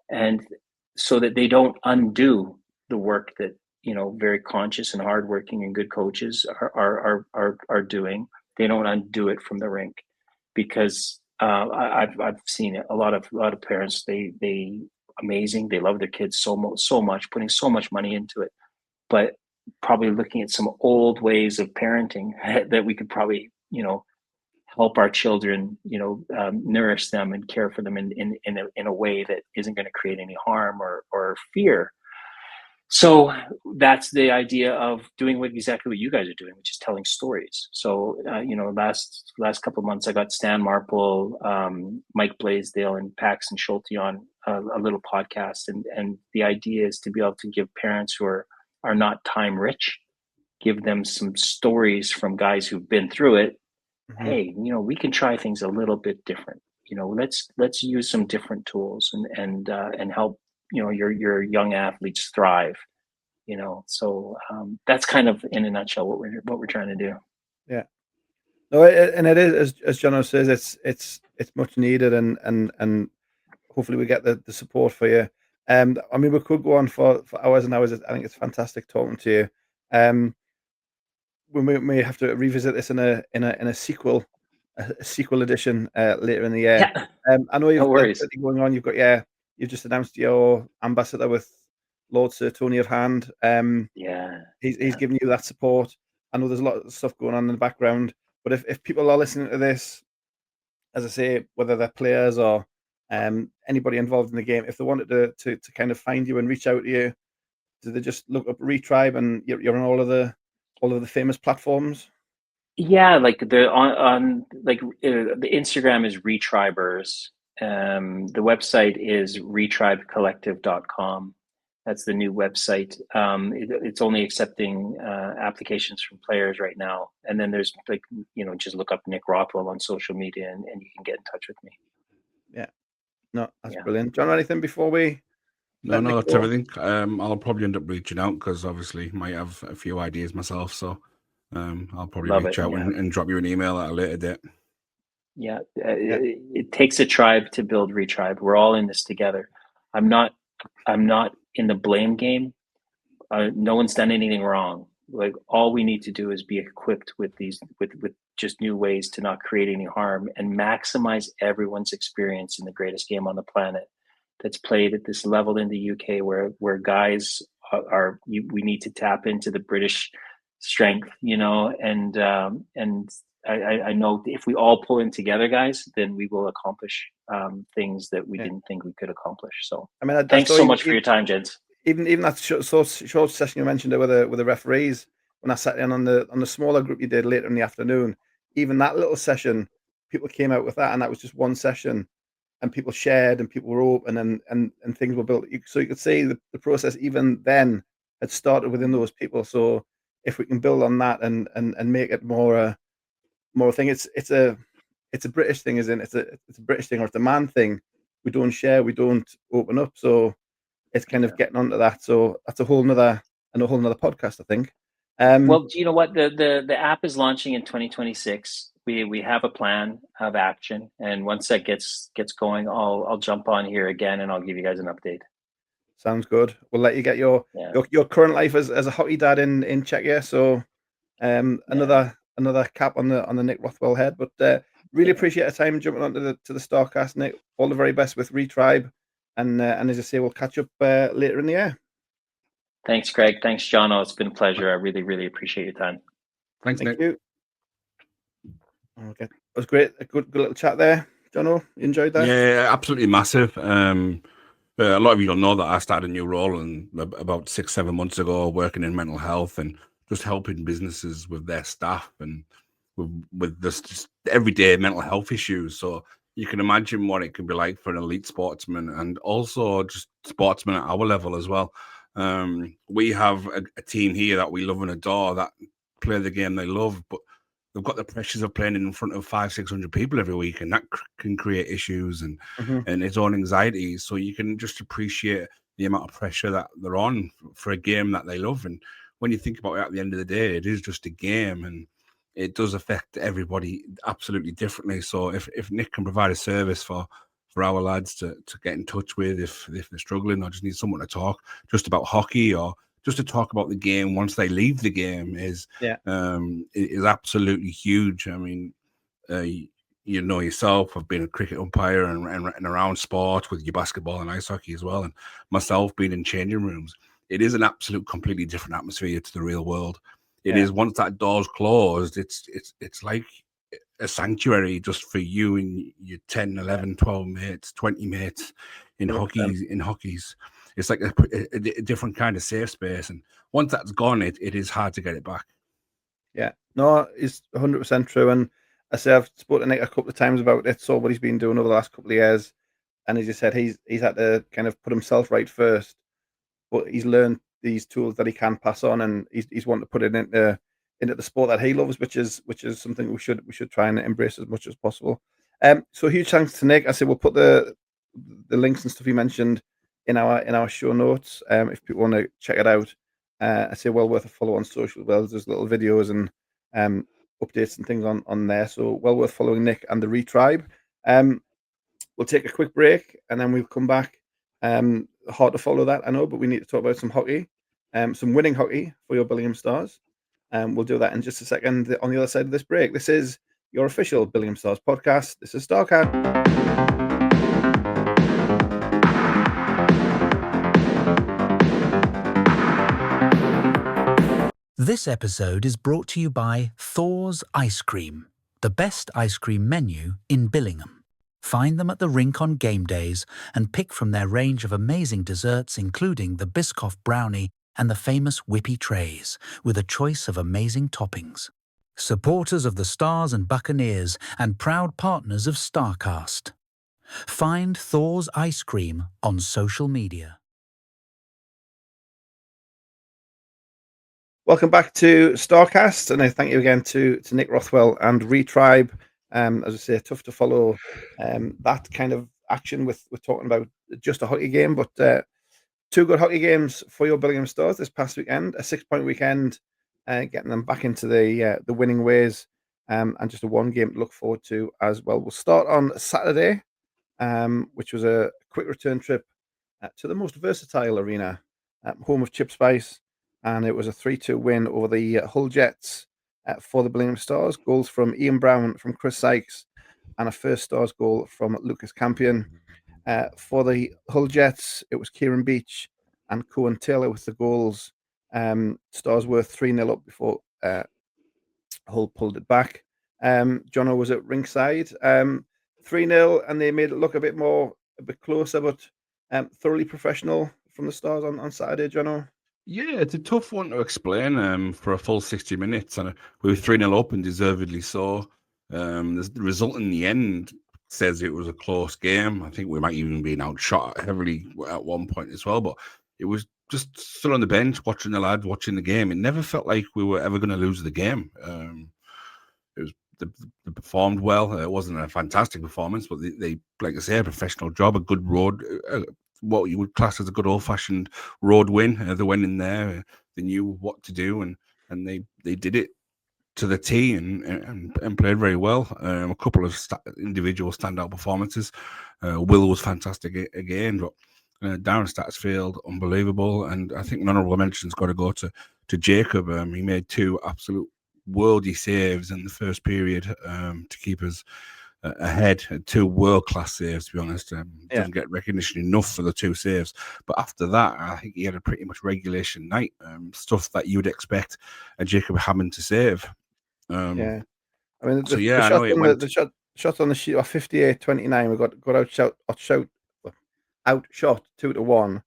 E: and so that they don't undo the work that very conscious and hardworking and good coaches are doing. They don't undo it from the rink, because I've seen it. A lot of parents, they amazing. They love their kids so much, putting so much money into it, but probably looking at some old ways of parenting that we could probably help our children, nourish them and care for them in a way that isn't going to create any harm or fear. So that's the idea of doing exactly what you guys are doing, which is telling stories. So, last couple of months, I got Stan Marple, Mike Blaisdell, and Paxton Schulte on a little podcast. And the idea is to be able to give parents who are not time rich, give them some stories from guys who've been through it. Mm-hmm. Hey, we can try things a little bit different. Let's use some different tools and help your young athletes thrive. So that's kind of in a nutshell what we're trying to do.
C: Yeah, no, and it is, as Jono says, it's much needed, and hopefully we get the support for you. I mean, we could go on for hours and hours. I think it's fantastic talking to you. We may have to revisit this in a sequel edition later in the year.
E: Yeah.
C: I know you've
E: No worries.
C: got going on. You've just announced your ambassador with Lord Sir Tony of Hand.
E: Yeah,
C: he's giving you that support. I know there's a lot of stuff going on in the background, but if people are listening to this, as I say, whether they're players or anybody involved in the game, if they wanted to kind of find you and reach out to you, do they just look up Retribe and you're on all of the famous platforms?
E: Yeah, like on the Instagram is Retribers. The website is retribecollective.com. That's the new website. It's only accepting applications from players right now. And then there's just look up Nick Rothwell on social media and you can get in touch with me.
C: Yeah. No, that's brilliant. John, anything before we...
D: No, that's everything. I'll probably end up reaching out because obviously might have a few ideas myself. So I'll probably reach out and drop you an email at a later date.
E: Yeah, it takes a tribe to build Retribe. We're all in this together. I'm not in the blame game. No one's done anything wrong. Like, all we need to do is be equipped with with just new ways to not create any harm and maximize everyone's experience in the greatest game on the planet that's played at this level in the UK, where guys we need to tap into the British strength, and I know if we all pull in together, guys, then we will accomplish things that we didn't think we could accomplish. So, I mean, thanks so much for your time, gents.
C: Even that short session you mentioned with the referees, when I sat in on the smaller group you did later in the afternoon, even that little session, people came out with that, and that was just one session, and people shared and people were open and things were built. So you could see the process even then had started within those people. So if we can build on that and make it more thing, it's a British thing, isn't it? It's a British thing, or it's a man thing. We don't share, we don't open up. So it's kind of getting onto that. So that's a whole nother podcast, I think.
E: Well, you know what? The app is launching in 2026. We have a plan of action, and once that gets going, I'll jump on here again and I'll give you guys an update.
C: Sounds good. We'll let you get your current life as a hockey dad in Czechia. So another cap on the Nick Rothwell head. But really appreciate your time jumping onto the Starcast, Nick. All the very best with Retribe, and as I say, we'll catch up later in the year.
E: Thanks, Greg. Thanks, Jono. It's been a pleasure. I really, really appreciate your time.
D: Thanks,
C: Thank
D: Nick.
C: you. Okay, it was great. A good little chat there, Jono. You enjoyed that?
D: Yeah, absolutely massive. A lot of you will know that I started a new role about 6-7 months ago, working in mental health and just helping businesses with their staff and with this just everyday mental health issues. So you can imagine what it can be like for an elite sportsman and also just sportsmen at our level as well. We have a team here that we love and adore that play the game they love, but they've got the pressures of playing in front of 500-600 people every week, and that can create issues and its own anxieties. So you can just appreciate the amount of pressure that they're on for a game that they love. And when you think about it, at the end of the day, it is just a game, and it does affect everybody absolutely differently. So if Nick can provide a service for our lads to get in touch with if they're struggling or just need someone to talk just about hockey or just to talk about the game once they leave the game is absolutely huge. I mean, you know yourself, I've been a cricket umpire and around sport with your basketball and ice hockey as well, and myself being in changing rooms. It is an absolute completely different atmosphere to the real world. It is, once that door's closed, it's like a sanctuary just for you and your 10, 11, 12 mates, 20 mates in
C: 100%.
D: hockeys. It's like a different kind of safe space. And once that's gone, it is hard to get it back.
C: Yeah, no, it's 100% true. And I say I've spoken to Nick a couple of times about it, saw what he's been doing over the last couple of years. And as you said, he's had to kind of put himself right first, but he's learned these tools that he can pass on, and he's wanting to put it into the sport that he loves, which is something we should try and embrace as much as possible. So huge thanks to Nick. I say we'll put the links and stuff he mentioned in our show notes. If people want to check it out, I say well worth a follow on social. Well, there's little videos and updates and things on there. So well worth following Nick and the verrrrry tribe. We'll take a quick break and then we'll come back. Hard to follow that, I know, but we need to talk about some hockey, some winning hockey for your Billingham Stars. We'll do that in just a second on the other side of this break. This is your official Billingham Stars podcast. This is Starcast.
A: This episode is brought to you by Thor's Ice Cream, the best ice cream menu in Billingham. Find them at the rink on game days and pick from their range of amazing desserts, including the Biscoff brownie and the famous whippy trays, with a choice of amazing toppings. Supporters of the Stars and Buccaneers and proud partners of Starcast. Find Thor's Ice Cream on social media.
C: Welcome back to Starcast, and I thank you again to Nick Rothwell and verrrrry tribe. As I say, tough to follow that kind of action with talking about just a hockey game, but two good hockey games for your Billingham Stars this past weekend. A 6-point weekend, getting them back into the winning ways, and just a one game to look forward to as well. We'll start on Saturday, which was a quick return trip to the most versatile arena, home of Chip Spice, and it was a 3-2 win over the Hull Jets for the Billingham Stars. Goals from Ian Brown, from Chris Sykes, and a first Stars goal from Lucas Campion. For the Hull Jets, it was Kieran Beach and Cohen Taylor with the goals. Stars were 3-0 up before Hull pulled it back. Jono was at ringside. 3-0, and they made it look a bit closer, but thoroughly professional from the Stars on Saturday, Jono.
D: Yeah, it's a tough one to explain for a full 60 minutes. And we were 3-0 up, and deservedly so. The result in the end says it was a close game. I think we might even be outshot heavily at one point as well. But it was just still on the bench, watching the lad, watching the game. It never felt like we were ever going to lose the game. It was they performed well. It wasn't a fantastic performance, but they like I say, a professional job, a good road, what you would class as a good old-fashioned road win. They went in there, they knew what to do, and they did it to the T and played very well. A couple of individual standout performances. Will was fantastic again, but Darren Statsfield, unbelievable. And I think an honourable mention's got to go to Jacob. He made two absolute worldy saves in the first period to keep us ahead. 2 world-class saves, to be honest. Doesn't get recognition enough for the 2 saves. But after that, I think he had a pretty much regulation night, stuff that you'd expect a Jacob Hammond to save.
C: I mean,
D: so
C: the
D: yeah, I
C: shot
D: know it
C: on
D: went.
C: the shot on the sheet, 58-29. We got outshot 2-1.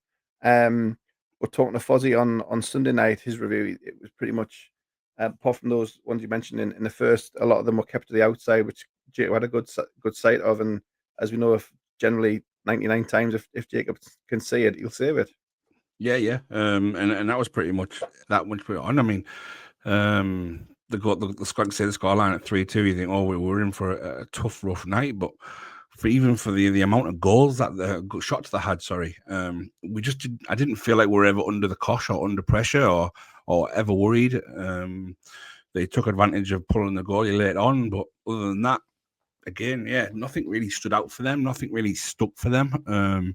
C: We're talking to Fozzie on Sunday night. His review, it was pretty much, apart from those ones you mentioned in the first, a lot of them were kept to the outside, which Jacob had a good sight of. And as we know, if generally 99 times, if Jacob can see it, he'll save it.
D: Yeah. And that was pretty much that much put on. I mean, the squad say the scoreline at 3-2. You think, oh, we were in for a tough, rough night, but even for the amount of goals that the shots they had, we just I didn't feel like we were ever under the cosh or under pressure or ever worried. They took advantage of pulling the goalie late on, but other than that, again, nothing really stood out for them. Nothing really stuck for them.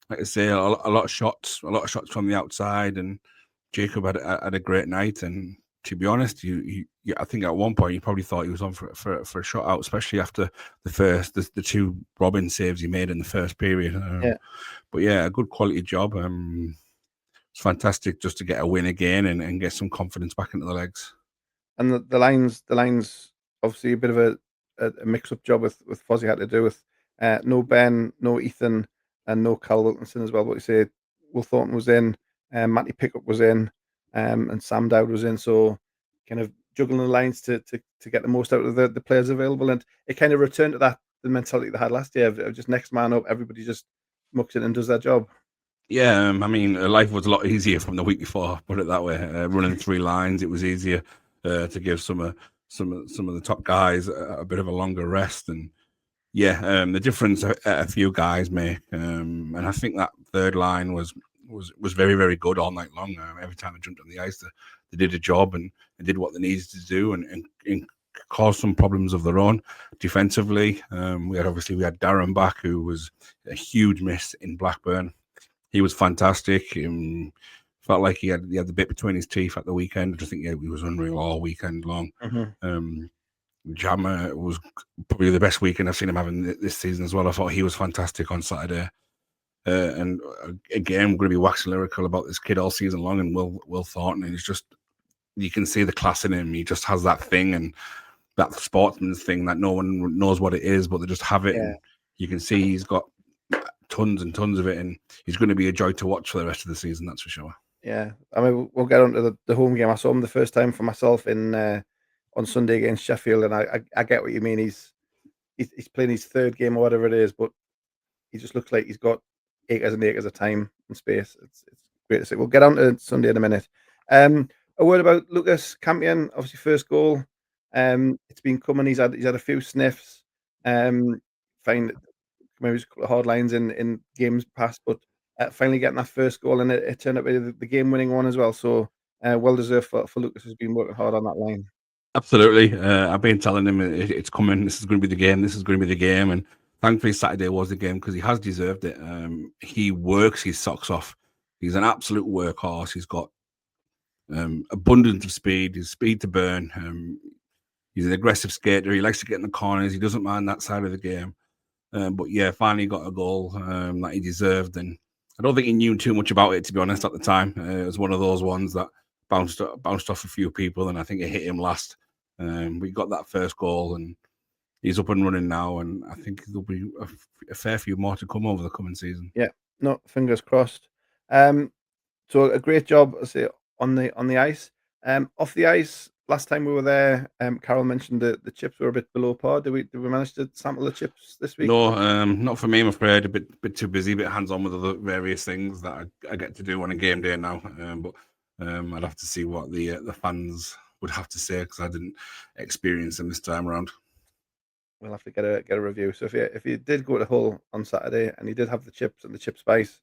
D: Like I say, a lot of shots from the outside, and Jacob had a great night. And to be honest, I think at one point you probably thought he was on for a shot out, especially after the 2 Robin saves he made in the first period. But a good quality job. It's fantastic just to get a win again and get some confidence back into the legs.
C: And the lines obviously a bit of a mix-up job with Fozzie had to do with no Ben, no Ethan, and no Carl Wilkinson as well. But you say Will Thornton was in, Matty Pickup was in, and Sam Dowd was in. So kind of juggling the lines to get the most out of the players available, and it kind of returned to the mentality they had last year of just next man up. Everybody just mucks in and does their job.
D: Yeah, I mean, life was a lot easier from the week before. Put it that way. Running 3 lines, it was easier to give some of the top guys a bit of a longer rest. And the difference a few guys make, and I think that third line was very, very good all night long. Every time they jumped on the ice, they did a job and they did what they needed to do and caused some problems of their own defensively. We had Darren back, who was a huge miss in Blackburn. He was fantastic. Felt like he had the bit between his teeth at the weekend. I just think he was unreal all weekend long. Jammer was probably the best weekend I've seen him having this season as well. I thought he was fantastic on Saturday. And again, we're going to be waxing lyrical about this kid all season long, and Will Thornton. And he's just, you can see the class in him. He just has that thing and that sportsman's thing that no one knows what it is, but they just have it. And you can see he's got tons and tons of it, and he's going to be a joy to watch for the rest of the season. That's for sure. Yeah,
C: I mean, we'll get on to the home game. I saw him the first time for myself on Sunday against Sheffield, and I get what you mean. He's playing his 3rd game or whatever it is, but he just looks like he's got acres and acres of time and space. It's great to see. We'll get on to Sunday in a minute. A word about Lucas Campion, obviously first goal. It's been coming. He's had a few sniffs. Find maybe just a couple of hard lines in games past, but finally getting that first goal, and it turned out to be the game-winning one as well. So well deserved for Lucas, who's been working hard on that line.
D: Absolutely. I've been telling him it's coming. This is going to be the game. This is going to be the game. And thankfully, Saturday was the game because he has deserved it. He works his socks off. He's an absolute workhorse. He's got abundance of speed. His speed to burn. He's an aggressive skater. He likes to get in the corners. He doesn't mind that side of the game. But finally got a goal that he deserved. And I don't think he knew too much about it, to be honest, at the time. It was one of those ones that bounced off a few people, and I think it hit him last. We got that first goal, and he's up and running now, and I think there'll be a fair few more to come over the coming season.
C: Yeah, no, fingers crossed. So a great job, I say, on the ice. Off the ice, last time we were there, Carol mentioned that the chips were a bit below par. Did we manage to sample the chips this week?
D: No, not for me, I'm afraid. A bit too busy, a bit hands-on with other various things that I get to do on a game day now. But I'd have to see what the fans would have to say, because I didn't experience them this time around.
C: We'll have to get a review. So if you did go to Hull on Saturday and you did have the chips and the chip spice,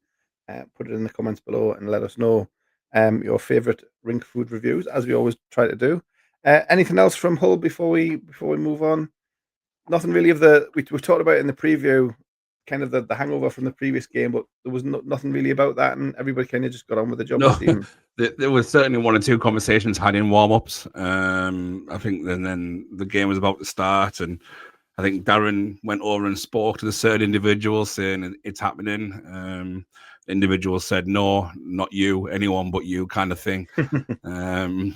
C: put it in the comments below and let us know your favourite rink food reviews, as we always try to do. Anything else from Hull before we move on? Nothing really we talked about it in the preview, kind of the hangover from the previous game, but there was nothing really about that, and everybody kind of just got on with the job.
D: No, there was certainly one or two conversations had in warm-ups. I think then the game was about to start, and I think Darren went over and spoke to the certain individual saying it's happening. Individuals said, no, not you, anyone but you kind of thing.
C: Wonder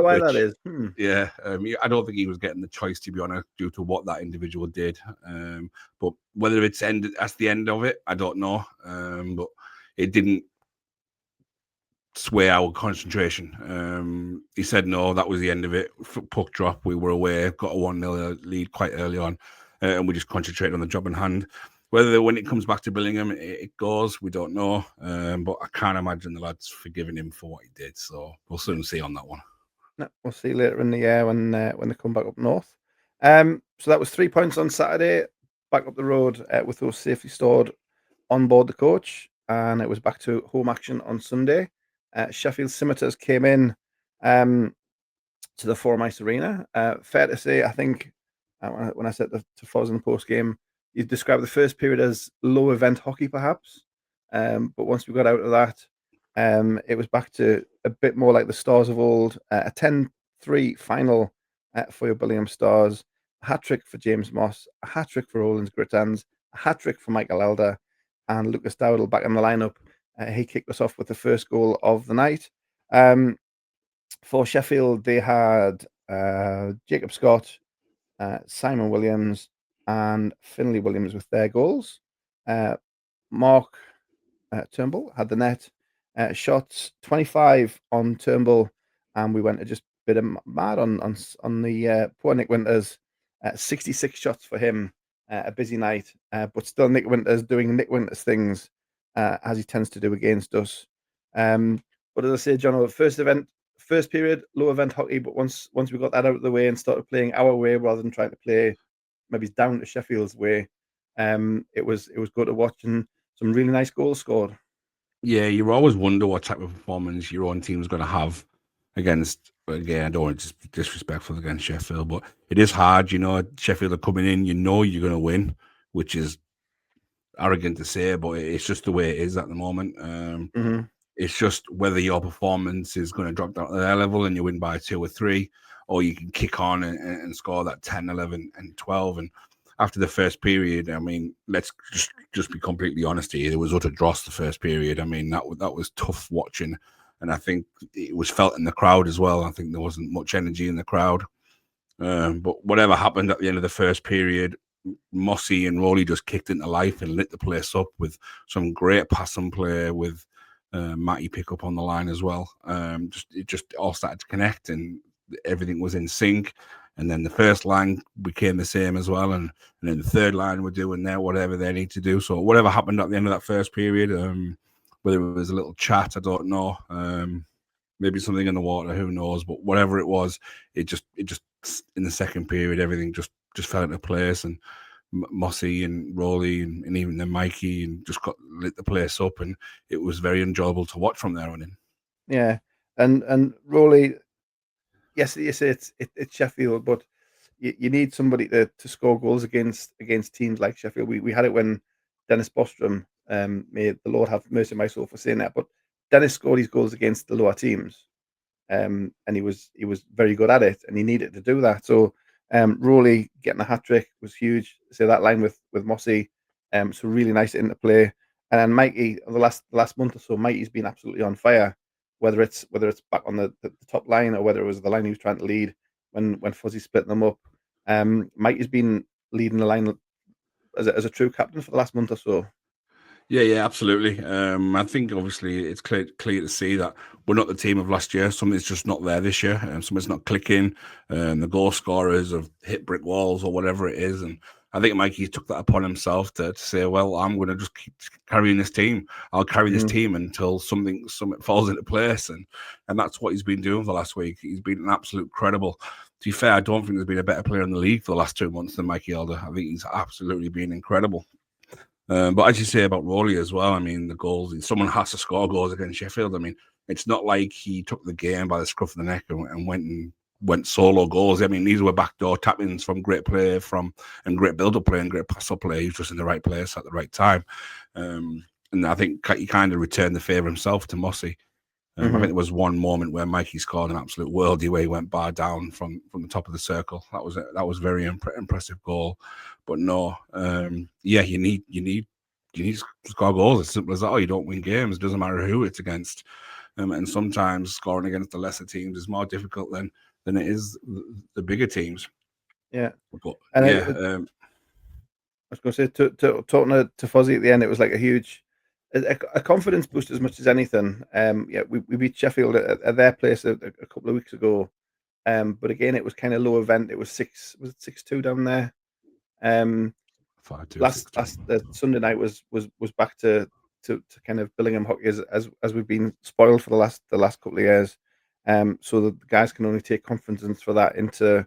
C: why that is.
D: Yeah, I don't think he was getting the choice, to be honest, due to what that individual did. But whether it's ended, that's the end of it, I don't know. But it didn't sway our concentration. He said no, that was the end of it. Puck drop, we were away, got a 1-0 lead quite early on, and we just concentrated on the job in hand. Whether when it comes back to Billingham, it goes, we don't know. But I can't imagine the lads forgiving him for what he did. So we'll soon see on that one.
C: No, we'll see later in the year when they come back up north. So that was 3 points on Saturday. Back up the road with those safely stored on board the coach, and it was back to home action on Sunday. Sheffield Scimitars came in to the Forum Ice Arena. Fair to say, I think when I said to Foz in the post game, you described the first period as low event hockey, perhaps. But once we got out of that, it was back to a bit more like the Stars of old. A 10-3 final for your Billingham Stars. A hat-trick for James Moss. A hat-trick for Roland's Grittans. A hat-trick for Michael Elder. And Lucas Dowdle back in the lineup. He kicked us off with the first goal of the night. For Sheffield, they had Jacob Scott, Simon Williams, and Finlay Williams with their goals. Mark Turnbull had the net. Shots 25 on Turnbull, and we went to just a bit of mad on the poor Nick Winters. 66 shots for him. A busy night, but still Nick Winters doing Nick Winters things as he tends to do against us. But as I say, Jono, first period, low event hockey, but once we got that out of the way and started playing our way rather than trying to play maybe down to Sheffield's way, it was good to watch and some really nice goals scored.
D: Yeah, you always wonder what type of performance your own team's going to have against. Again, I don't want to be disrespectful against Sheffield, but it is hard. Sheffield are coming in. You're going to win, which is arrogant to say, but it's just the way it is at the moment. It's just whether your performance is going to drop down to their level and you win by 2 or 3, or you can kick on and score that 10, 11, and 12. And after the first period, I mean, let's just be completely honest here. It was utter dross the first period. I mean, that was tough watching. And I think it was felt in the crowd as well. I think there wasn't much energy in the crowd. But whatever happened at the end of the first period, Mossy and Rowley just kicked into life and lit the place up with some great pass and play with Matty pick up on the line as well. It just all started to connect and everything was in sync. And then the first line became the same as well. And then the third line were doing whatever they need to do. So whatever happened at the end of that first period, whether it was a little chat, I don't know. Maybe something in the water, who knows? But whatever it was, it just in the second period, everything just fell into place. And Mossy and Rowley and even then Mikey and just lit the place up. And it was very enjoyable to watch from there on in.
C: Yeah. And Rowley, yes, you say it's Sheffield, but you need somebody to score goals against teams like Sheffield. We had it when Dennis Bostrom, may the Lord have mercy on my soul for saying that, but Dennis scored his goals against the lower teams, and he was very good at it, and he needed to do that. So Rowley getting a hat trick was huge. So that line with Mossy, so really nice interplay. And then Mikey, the last month or so, Mikey's been absolutely on fire. Whether it's back on the top line or whether it was the line he was trying to lead when Fuzzy split them up, Mikey's been leading the line as a true captain for the last month or so.
D: Yeah, absolutely. I think obviously it's clear to see that we're not the team of last year. Something's just not there this year, and something's not clicking. The goal scorers have hit brick walls or whatever it is, and I think Mikey took that upon himself to say, well, I'm going to just keep carrying this team. I'll carry this team until something falls into place, and that's what he's been doing for the last week. He's been an absolute credible. To be fair, I don't think there's been a better player in the league for the last 2 months than Mikey Elder. I think he's absolutely been incredible. But as you say about Rowley as well, I mean, the goals, someone has to score goals against Sheffield. I mean, it's not like he took the game by the scruff of the neck and went solo goals. I mean, these were backdoor tap-ins from great play and great build-up play and great pass-up play. He was just in the right place at the right time. And I think he kind of returned the favour himself to Mossy. I think there was one moment where Mikey scored an absolute worldie where he went bar down from the top of the circle. That was a very impressive goal. But no, yeah, you need to score goals. As simple as that. Oh, you don't win games. It doesn't matter who it's against. And sometimes scoring against the lesser teams is more difficult than it is the bigger teams.
C: Yeah.
D: But
C: And
D: yeah,
C: I was going to say, talking to Fuzzy at the end, it was like a huge a confidence boost as much as anything. Yeah, we beat Sheffield at their place a couple of weeks ago. But again, it was kind of low event. It was 6-2 down there.
D: 5-2,
C: Last
D: 6-2.
C: the Sunday night was back to kind of Billingham hockey as we've been spoiled for the last couple of years. So the guys can only take confidence for that into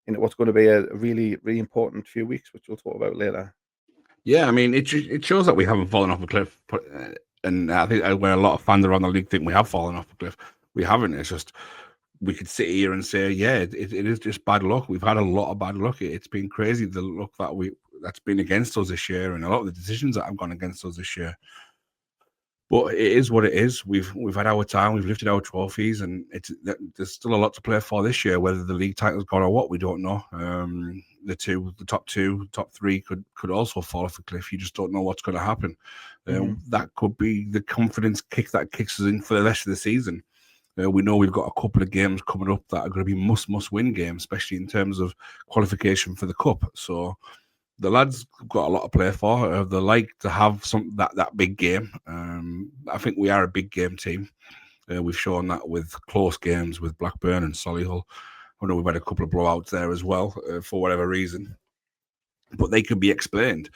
C: what's going to be a really, really important few weeks, which we'll talk about later.
D: Yeah, I mean, it shows that we haven't fallen off a cliff. And I think where a lot of fans around the league think we have fallen off a cliff, we haven't. It's just we could sit here and say, yeah, it is just bad luck. We've had a lot of bad luck. It's been crazy, the luck that's been against us this year, and a lot of the decisions that have gone against us this year. But it is what it is. We've had our time. We've lifted our trophies, and there's still a lot to play for this year. Whether the league title's gone or what, we don't know. The top two, top three could also fall off a cliff. You just don't know what's going to happen. That could be the confidence kick that kicks us in for the rest of the season. We know we've got a couple of games coming up that are going to be must win games, especially in terms of qualification for the cup. So the lads got a lot to play for. They like to have that big game. I think we are a big game team. We've shown that with close games with Blackburn and Solihull. I know we've had a couple of blowouts there as well for whatever reason, but they can be explained.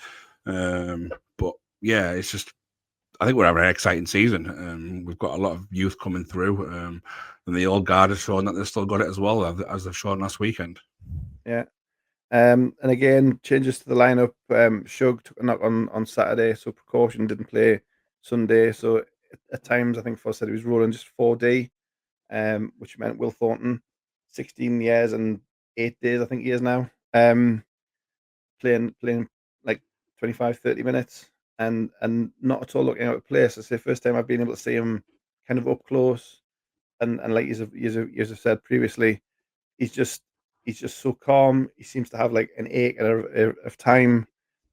D: But yeah, it's just I think we're having an exciting season. We've got a lot of youth coming through, and the old guard has shown that they've still got it as well as they've shown last weekend.
C: Yeah. And again, changes to the lineup. Shug took a knock on Saturday, so Precaution didn't play Sunday. So at times, I think Foss said he was rolling just 4D, which meant Will Thornton, 16 years and 8 days, I think he is now, playing like 25, 30 minutes and not at all looking out of place. It's the first time I've been able to see him kind of up close. And like you have said previously, he's just so calm. He seems to have like an ache of time.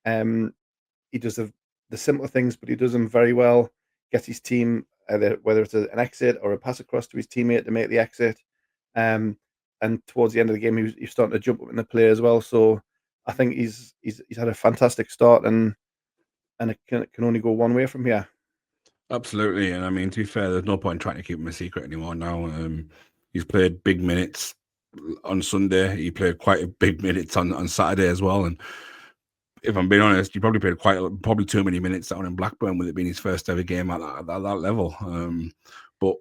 C: He does the simple things, but he does them very well. Gets his team either whether it's an exit or a pass across to his teammate to make the exit. And towards the end of the game, he's starting to jump up in the play as well. So I think he's had a fantastic start, and it can only go one way from here.
D: Absolutely, and I mean, to be fair, there's no point in trying to keep him a secret anymore now. He's played big minutes on Sunday. He played quite a big minutes on Saturday as well. And if I'm being honest, he probably played probably too many minutes down in Blackburn with it being his first ever game at that level. But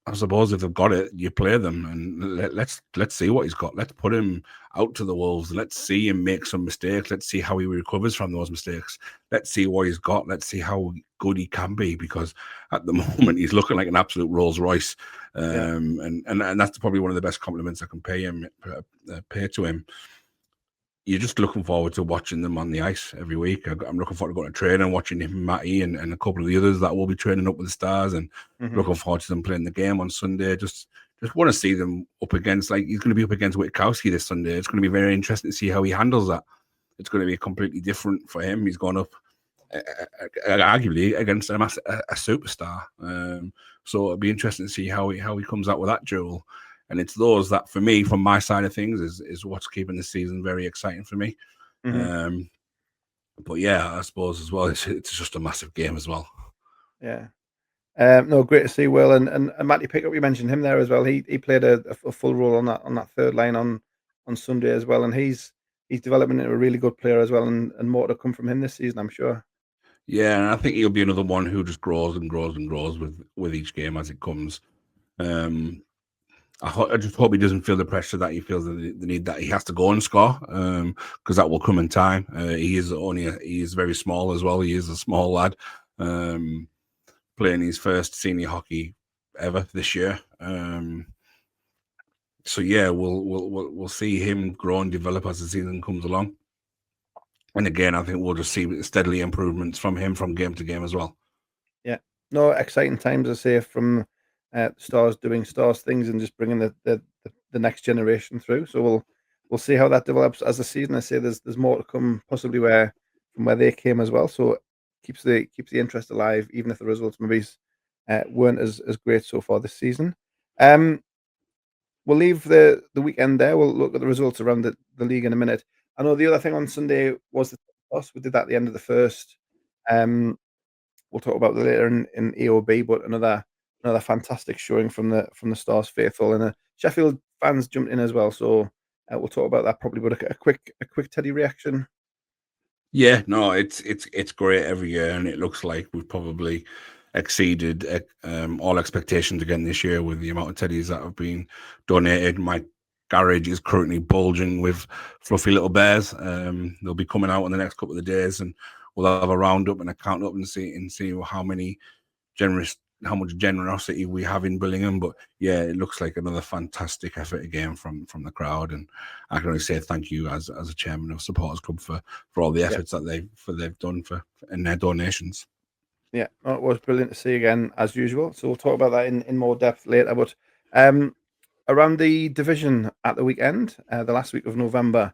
D: I suppose if they've got it, you play them, and let's see what he's got. Let's put him out to the wolves. Let's see him make some mistakes. Let's see how he recovers from those mistakes. Let's see what he's got. Let's see how good he can be, because at the moment he's looking like an absolute Rolls Royce. And that's probably one of the best compliments I can pay to him. You're just looking forward to watching them on the ice every week. I'm looking forward to going to training and watching him, Matty, and a couple of the others that will be training up with the Stars, and looking forward to them playing the game on Sunday. Just want to see them up against, like, he's going to be up against Witkowski this Sunday. It's going to be very interesting to see how he handles that. It's going to be completely different for him. He's gone up arguably against a superstar. So it'll be interesting to see how he comes out with that duel. And it's those that, for me, from my side of things, is what's keeping the season very exciting for me. But yeah, I suppose as well, it's just a massive game as well.
C: Yeah. No, great to see Will and Matty Pickup. You mentioned him there as well. He played a full role on that third line on Sunday as well, and he's developing into a really good player as well, and more to come from him this season, I'm sure.
D: Yeah, and I think he'll be another one who just grows and grows and grows with each game as it comes. I just hope he doesn't feel the pressure that he feels the need that he has to go and score, because that will come in time. He is very small as well. He is a small lad, playing his first senior hockey ever this year. So yeah, we'll see him grow and develop as the season comes along. And again, I think we'll just see steadily improvements from him from game to game as well.
C: Yeah, no, exciting times, I say, from Stars doing Stars things and just bringing the next generation through. So we'll see how that develops as the season. I say there's more to come, possibly from where they came as well. So keeps the interest alive, even if the results maybe weren't as great so far this season. We'll leave the weekend there. We'll look at the results around the league in a minute. I know the other thing on Sunday was the toss. We did that at the end of the first. We'll talk about that later in EOB, but another fantastic showing from the Stars faithful, and Sheffield fans jumped in as well. So we'll talk about that probably. But a quick Teddy reaction.
D: Yeah, no, it's great every year, and it looks like we've probably exceeded all expectations again this year with the amount of teddies that have been donated. My garage is currently bulging with fluffy little bears. They'll be coming out in the next couple of days, and we'll have a roundup and a count up and see how much generosity we have in Billingham. But yeah, it looks like another fantastic effort again from the crowd, and I can only say thank you as a chairman of Supporters Club for all the efforts that they've done in their donations.
C: Yeah, it was brilliant to see again as usual. So we'll talk about that in more depth later. But around the division at the weekend, the last week of November,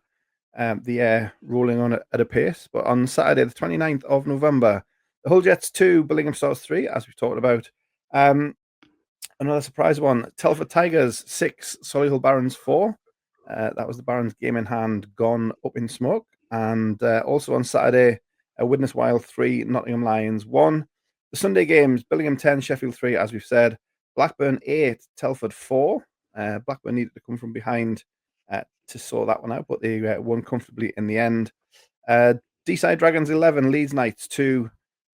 C: the air rolling on at a pace. But on Saturday, the 29th of November, the Hull Jets 2, Billingham Stars 3, as we've talked about. Another surprise one, Telford Tigers 6, Solihull Barons 4. That was the Barons game in hand gone up in smoke. And also on Saturday, Widnes Wild 3, Nottingham Lions 1. The Sunday games, Billingham 10, Sheffield 3, as we've said. Blackburn 8, Telford 4. Blackburn needed to come from behind to sort that one out, but they won comfortably in the end. Deeside Dragons 11, Leeds Knights 2.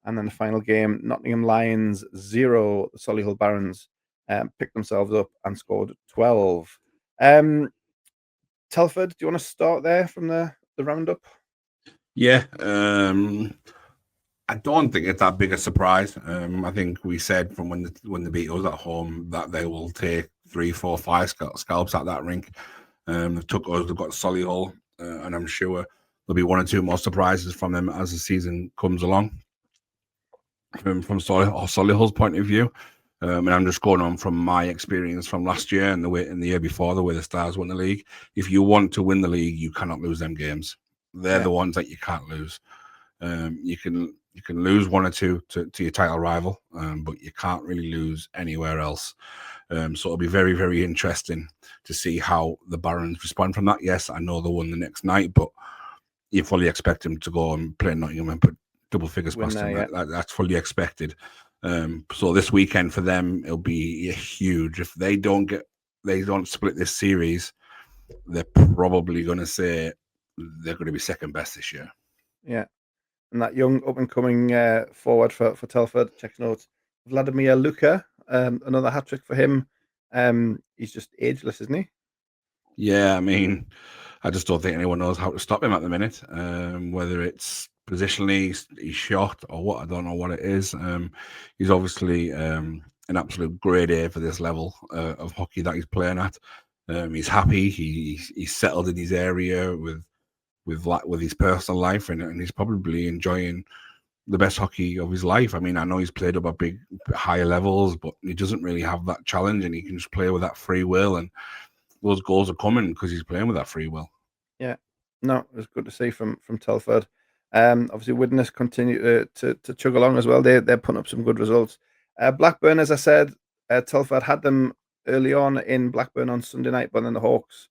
C: And then the final game, Nottingham Lions 0, the Solihull Barons picked themselves up and scored 12. Telford, do you want to start there from the roundup?
D: Yeah, I don't think it's that big a surprise. I think we said from when the beat us at home that they will take 3, 4, 5 scalps at that rink. They've got Solihull, and I'm sure there'll be 1 or 2 more surprises from them as the season comes along. From Solihull's point of view, and I'm just going on from my experience from last year and the year before, the way the Stars won the league. If you want to win the league, you cannot lose them games. They're the ones that you can't lose. You can lose 1 or 2 to your title rival, but you can't really lose anywhere else. So it'll be very, very interesting to see how the Barons respond from that. Yes, I know they won the next night, but you fully expect them to go and play Nottingham and put double figures past them. That's fully expected. So this weekend for them, it'll be huge. If they don't split this series, they're probably going to say they're going to be second best this year.
C: Yeah. And that young up-and-coming forward for Telford, check notes, Vladimir Luka, another hat-trick for him. He's just ageless, isn't he?
D: Yeah, I mean, I just don't think anyone knows how to stop him at the minute. Whether it's positionally, he's shot, or what, I don't know what it is. He's obviously an absolute grade A for this level of hockey that he's playing at. He's happy. He's settled in his area with his personal life, and he's probably enjoying the best hockey of his life. I mean, I know he's played up at big, higher levels, but he doesn't really have that challenge, and he can just play with that free will, and those goals are coming because he's playing with that free will.
C: Yeah, no, it was good to see from Telford. Obviously, Widnes continue to chug along as well. They're putting up some good results. Blackburn, as I said, Telford had them early on in Blackburn on Sunday night, but then the Hawks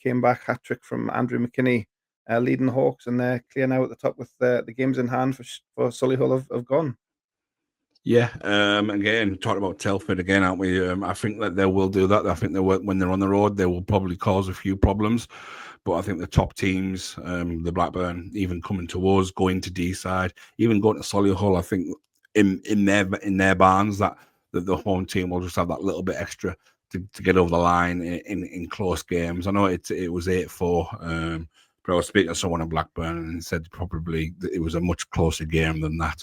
C: came back, hat-trick from Andrew McKinney, leading the Hawks, and they're clear now at the top with the games in hand for Solihull have gone.
D: Yeah, again, talking about Telford again, aren't we? I think that they will do that. I think when they're on the road, they will probably cause a few problems. But I think the top teams, the Blackburn, even coming to us, going to Deeside, even going to Solihull, I think in their barns that the home team will just have that little bit extra to get over the line in close games. I know it was 8-4, but I was speaking to someone in Blackburn and said probably that it was a much closer game than that.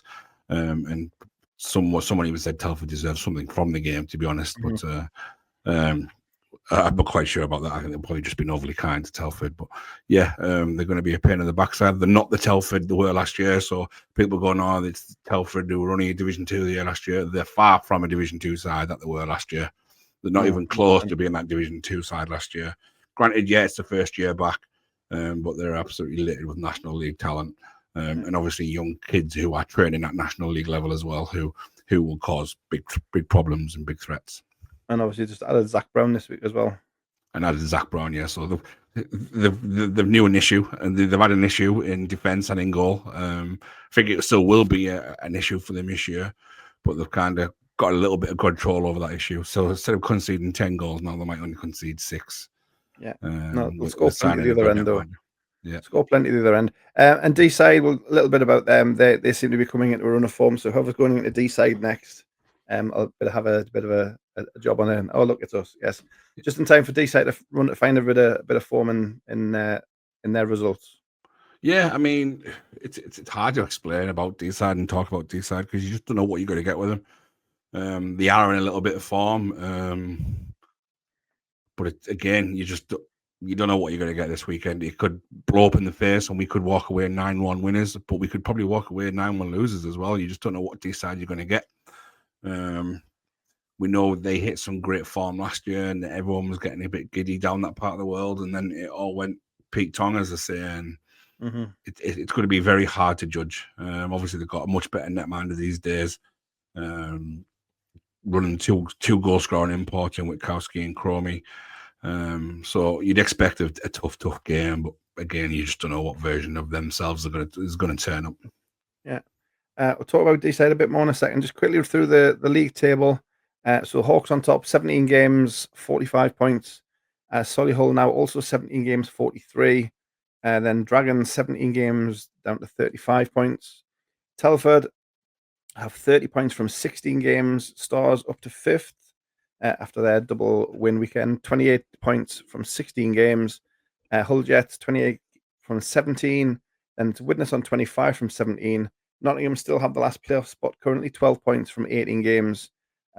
D: And someone even said Telford deserves something from the game, to be honest. Mm-hmm. But I'm not quite sure about that. I think they've probably just been overly kind to Telford. But yeah, they're going to be a pain in the backside. They're not the Telford they were last year. So people going, oh, it's Telford who were only a Division 2 the year last year. They're far from a Division 2 side that they were last year. They're not even close to being that Division 2 side last year. Granted, yeah, it's the first year back, but they're absolutely littered with National League talent. And obviously young kids who are training at National League level as well, who will cause big problems and big threats.
C: And obviously just added Zach Brown this week as well.
D: And added Zach Brown, yeah. So they've new an issue, and they've had an issue in defence and in goal. I think it still will be an issue for them this year, but they've kind of got a little bit of control over that issue. So instead of conceding 10 goals, now they might only concede 6.
C: Yeah. No, they'll score plenty the other end, though.
D: Yeah.
C: Score plenty the other end. And Deeside, well, a little bit about them. They seem to be coming into a run of form. So whoever's going into Deeside next, I'll have a bit of a job on them. Oh, look, it's us. Yes, just in time for Deeside to find a bit of form in their results.
D: Yeah, I mean, it's hard to explain about Deeside and talk about Deeside because you just don't know what you're going to get with them. They are in a little bit of form, but again, you don't know what you're going to get this weekend. It could blow up in the face, and we could walk away 9-1 winners, but we could probably walk away 9-1 losers as well. You just don't know what Deeside you're going to get. We know they hit some great form last year, and everyone was getting a bit giddy down that part of the world, and then it all went Pete Tong, as I say, and it's going to be very hard to judge. Obviously, they've got a much better netminder these days, running two goal scoring imports in Witkowski and Cromie. So you'd expect a tough game, but again, you just don't know what version of themselves is going to turn up.
C: Yeah. We'll talk about Deeside a bit more in a second. Just quickly through the league table. So Hawks on top, 17 games, 45 points. Solihull now also 17 games, 43. Then Dragons, 17 games, down to 35 points. Telford have 30 points from 16 games. Stars up to 5th after their double win weekend. 28 points from 16 games. Hull Jets, 28 from 17. Then to Witness on 25 from 17. Nottingham still have the last playoff spot currently, 12 points from 18 games.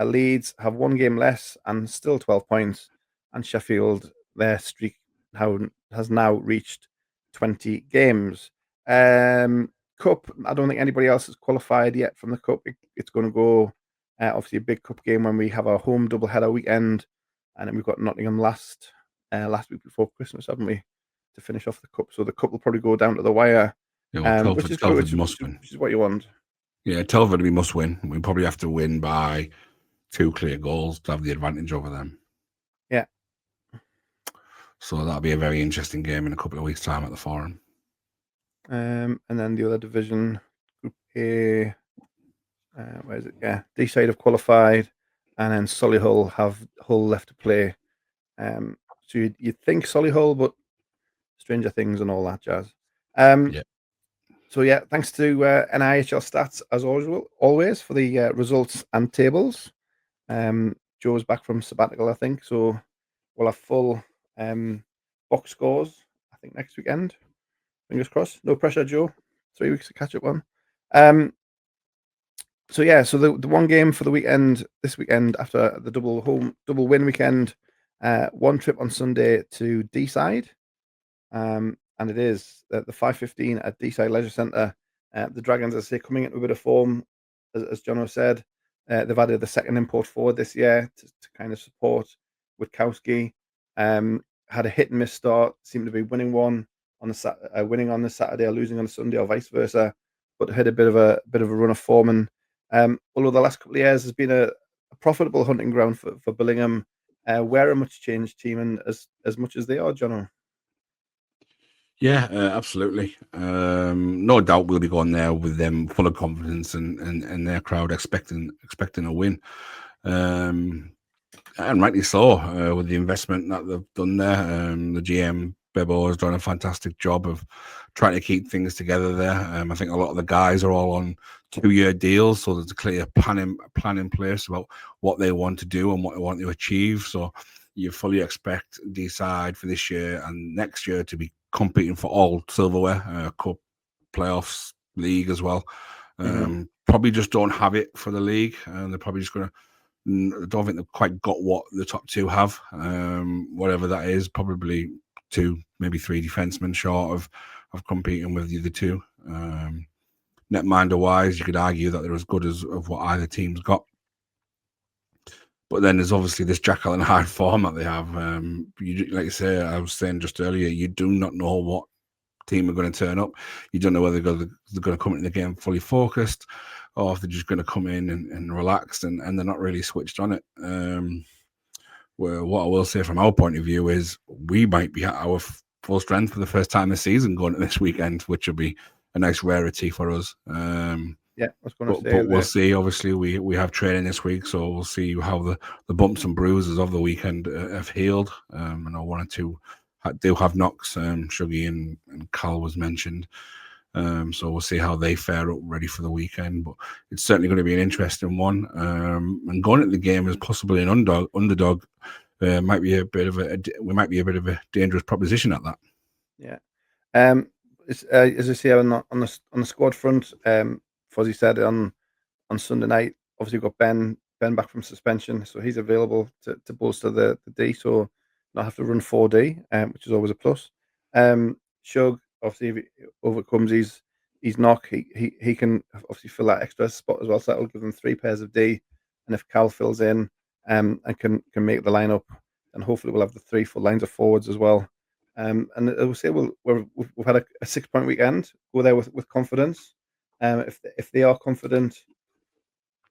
C: Leeds have 1 game less and still 12 points. And Sheffield, their streak has now reached 20 games. Cup, I don't think anybody else has qualified yet from the Cup. It's going to go, obviously, a big Cup game when we have our home doubleheader weekend. And then we've got Nottingham last week before Christmas, haven't we, to finish off the Cup. So the Cup will probably go down to the wire.
D: Yeah, well,
C: which is
D: must win.
C: Which is what you want.
D: Yeah, Telford, we must win. We probably have to win by 2 clear goals to have the advantage over them.
C: Yeah.
D: So that'll be a very interesting game in a couple of weeks' time at the Forum.
C: And then the other division, Group A, where is it? Yeah, Deeside have qualified, and then Solihull have Hull left to play. So you'd think Solihull, but stranger things and all that jazz.
D: Yeah.
C: So yeah, thanks to NIHL Stats as always for the results and tables. Joe's back from sabbatical, I think, so we'll have full box scores, I think, next weekend. Fingers crossed. No pressure, Joe. 3 weeks to catch up on. So yeah, so the one game for the weekend, this weekend, after the double win weekend, one trip on Sunday to Deeside. And it is the 5:15 at Deeside Leisure Centre. The Dragons, as I say, coming into a bit of form, as Jono said. They've added the second import forward this year to kind of support Witkowski. Had a hit and miss start. Seemed to be winning one on the winning on the Saturday or losing on the Sunday or vice versa. But had a bit of a run of form. And although the last couple of years has been a profitable hunting ground for Billingham, we're a much changed team, and as much as they are, Jono.
D: Yeah, absolutely. No doubt we'll be going there with them full of confidence and their crowd expecting a win. And rightly so, with the investment that they've done there. The GM, Bebo, has done a fantastic job of trying to keep things together there. I think a lot of the guys are all on 2-year deals, so there's a clear plan in place about what they want to do and what they want to achieve. So you fully expect Deeside for this year and next year to be competing for all silverware, cup, playoffs, league as well. Probably just don't have it for the league, and they're probably just going to I don't think they've quite got what the top two have. Whatever that is, probably 2, maybe 3 defensemen short of competing with the other two. Netminder wise, you could argue that they're as good as of what either team's got. But then there's obviously this Jekyll and Hyde form that they have. Like you say, I was saying just earlier, you do not know what team are going to turn up. You don't know whether they're going to come into the game fully focused, or if they're just going to come in and relaxed and they're not really switched on it. Well, what I will say from our point of view is we might be at our full strength for the first time this season going to this weekend, which will be a nice rarity for us.
C: Yeah, I was going to say.
D: But we'll see. Obviously, we have training this week, so we'll see how the bumps and bruises of the weekend have healed. I know 1 or 2 do have knocks. Shuggy and Cal was mentioned. So we'll see how they fare up ready for the weekend. But it's certainly going to be an interesting one. And going into the game as possibly an underdog might be a bit of a dangerous proposition at that.
C: Yeah. As I say on the squad front, Fuzzy said on Sunday night, obviously we've got Ben back from suspension, so he's available to bolster the D, so not have to run 4D, which is always a plus. Shug, obviously, if he overcomes his knock, he can obviously fill that extra spot as well, so that'll give them 3 pairs of D, and if Cal fills in and can make the lineup, then hopefully we'll have the 3 full lines of forwards as well. And I will say we've had a 6-point weekend. Go there with confidence. If they are confident,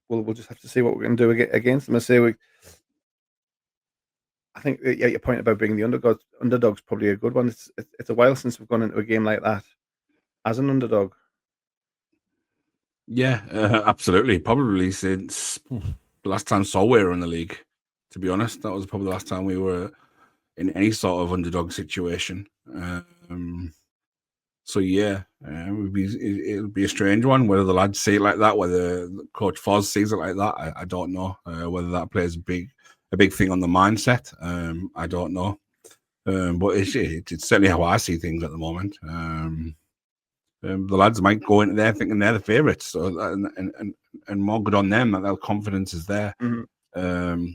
C: we'll just have to see what we're going to do against them. I say I think your point about being the underdog's probably a good one. It's a while since we've gone into a game like that as an underdog.
D: Yeah, absolutely. Probably since the last time Solway were in the league. To be honest, that was probably the last time we were in any sort of underdog situation. So yeah, it would be a strange one. Whether the lads see it like that, whether Coach Foz sees it like that, I don't know. Whether that plays a big thing on the mindset, I don't know. But it's certainly how I see things at the moment. The lads might go into there thinking they're the favourites, so and more good on them that their confidence is there.
C: Mm-hmm.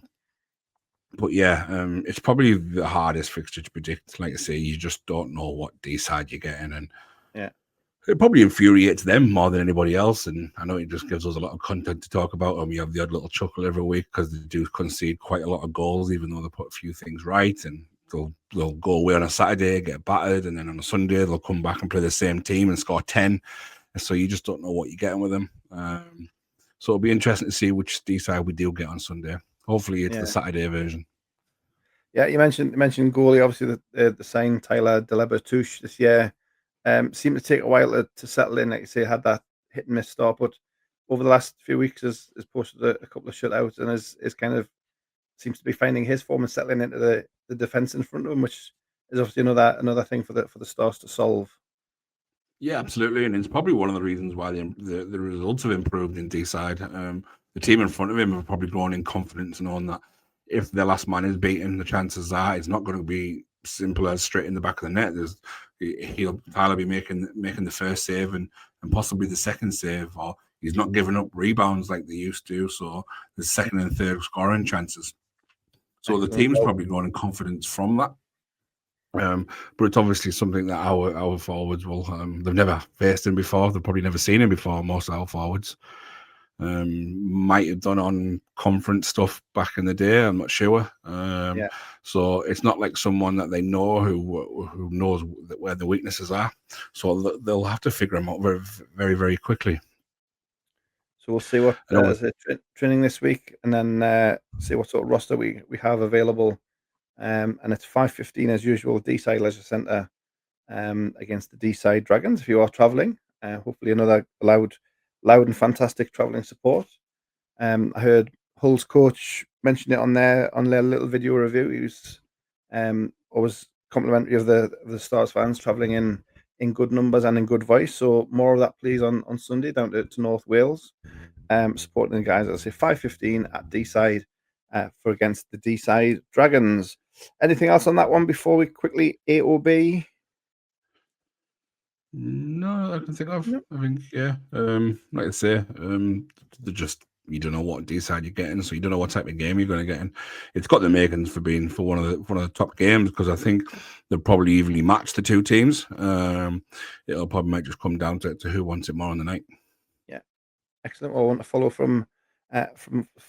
D: But yeah, it's probably the hardest fixture to predict. Like I say, you just don't know what Deeside you're getting, and
C: yeah,
D: it probably infuriates them more than anybody else. And I know it just gives us a lot of content to talk about, and we have the odd little chuckle every week because they do concede quite a lot of goals, even though they put a few things right. And they'll go away on a Saturday, get battered, and then on a Sunday they'll come back and play the same team and score 10. And so you just don't know what you're getting with them. So it'll be interesting to see which Deeside we do get on Sunday. Hopefully it's the Saturday version.
C: Yeah, you mentioned goalie. Obviously, the signed Tyler Delebertouche this year seemed to take a while to settle in. Like you say, had that hit and miss start, but over the last few weeks has posted a couple of shutouts and is kind of seems to be finding his form and settling into the defense in front of him, which is obviously another thing for the Stars to solve.
D: Yeah, absolutely, and it's probably one of the reasons why the results have improved in Deeside. The team in front of him have probably grown in confidence, knowing that if their last man is beaten, the chances are it's not going to be simple as straight in the back of the net. Tyler be making the first save and possibly the second save, or he's not giving up rebounds like they used to. So there's second and third scoring chances. So the team's probably grown in confidence from that. But it's obviously something that our forwards will. They've never faced him before. They've probably never seen him before. Most of our forwards might have done on conference stuff back in the day. I'm not sure. So it's not like someone that they know who knows where the weaknesses are. So they'll have to figure them out very, very, very quickly.
C: So we'll see what training this week, and then see what sort of roster we have available. And it's 5:15 as usual, Deeside Leisure Centre against the Deeside Dragons. If you are travelling, hopefully another loud and fantastic travelling support. I heard Hull's coach mention it on their little video review. He was always complimentary of the Stars fans travelling in good numbers and in good voice. So more of that, please, on Sunday down to North Wales, supporting the guys. As I say, 5:15 at Deeside for against the Deeside Dragons. Anything else on that one before we quickly A or B?
D: No, I can think of. No. I think like I say, they're just you don't know what Deeside you're getting, so you don't know what type of game you're going to get. And it's got the makings for being one of the top games, because I think they'll probably evenly match the two teams. It'll probably might just come down to who wants it more on the night.
C: Yeah, excellent. Well, I want to follow from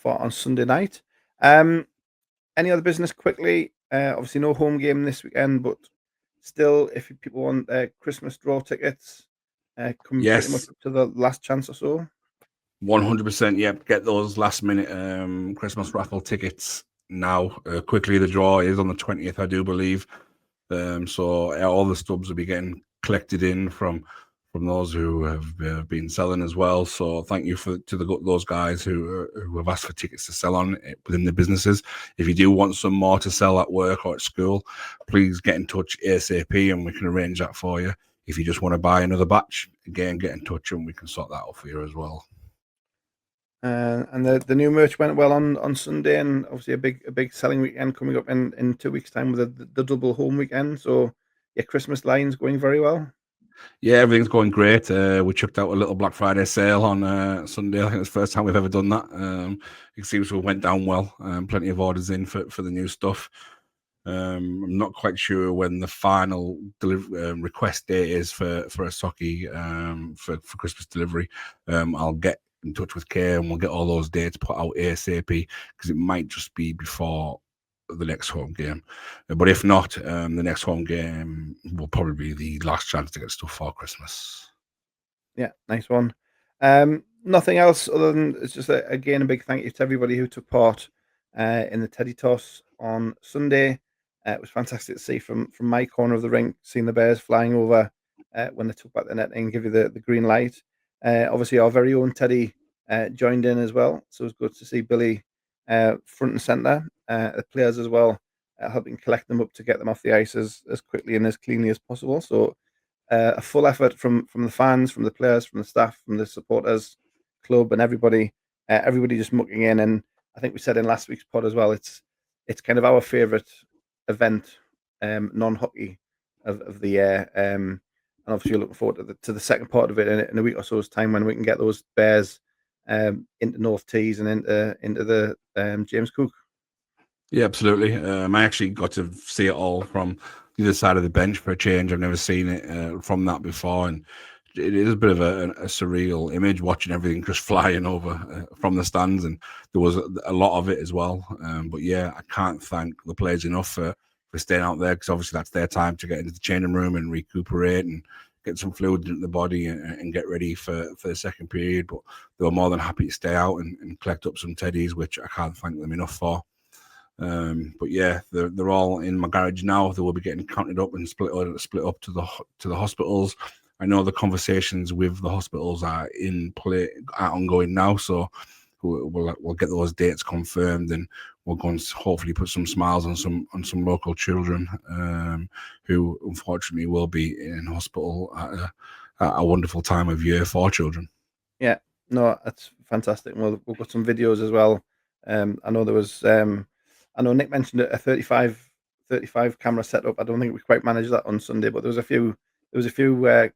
C: on Sunday night. Any other business quickly? Obviously, no home game this weekend, but still, if people want Christmas draw tickets, come pretty much
D: Yes,
C: up to the last chance or so.
D: 100%. Yep, get those last minute Christmas raffle tickets now. Quickly, the draw is on the 20th, I do believe. So all the stubs will be getting collected in from those who have been selling as well. So thank you to those guys who have asked for tickets to sell on within the businesses. If you do want some more to sell at work or at school, please get in touch ASAP and we can arrange that for you. If you just want to buy another batch, again, get in touch and we can sort that out for you as well.
C: And the new merch went well on Sunday, and obviously a big selling weekend coming up in 2 weeks' time with the double home weekend. So yeah, Christmas line's going very well.
D: Yeah, everything's going great. We chucked out a little Black Friday sale on Sunday. I think it's the first time we've ever done that. It seems to have went down well. Plenty of orders in for the new stuff. I'm not quite sure when the final request date is for a Socky for Christmas delivery. I'll get in touch with Kay and we'll get all those dates put out ASAP, because it might just be before the next home game. But if not, the next home game will probably be the last chance to get stuff for Christmas.
C: Yeah, nice one. Nothing else other than it's just again a big thank you to everybody who took part in the Teddy Toss on Sunday. It was fantastic to see from my corner of the rink, seeing the Bears flying over when they took back the net and give you the green light. Obviously, our very own Teddy joined in as well, so it was good to see Billy front and centre. The players as well, helping collect them up to get them off the ice as quickly and as cleanly as possible. So a full effort from the fans, from the players, from the staff, from the supporters, club, and everybody. Everybody just mucking in. And I think we said in last week's pod as well, it's kind of our favourite event, non-hockey of the year. And obviously, looking forward to the second part of it in a week or so's time, when we can get those Bears into North Tees and into the James Cook.
D: Yeah, absolutely. I actually got to see it all from the other side of the bench for a change. I've never seen it from that before, and it is a bit of a surreal image watching everything just flying over from the stands, and there was a lot of it as well. But yeah, I can't thank the players enough for staying out there, because obviously that's their time to get into the changing room and recuperate and get some fluid into the body and get ready for the second period. But they were more than happy to stay out and collect up some teddies, which I can't thank them enough for. But yeah, they're all in my garage now. They will be getting counted up and split up to the hospitals. I know the conversations with the hospitals are ongoing now, so we'll get those dates confirmed, and we're going to hopefully put some smiles on some local children who unfortunately will be in hospital at a wonderful time of year for children.
C: Yeah, no, that's fantastic. We've got some videos as well. I know there was. I know Nick mentioned a 35 camera setup. I don't think we quite managed that on Sunday, but there was a few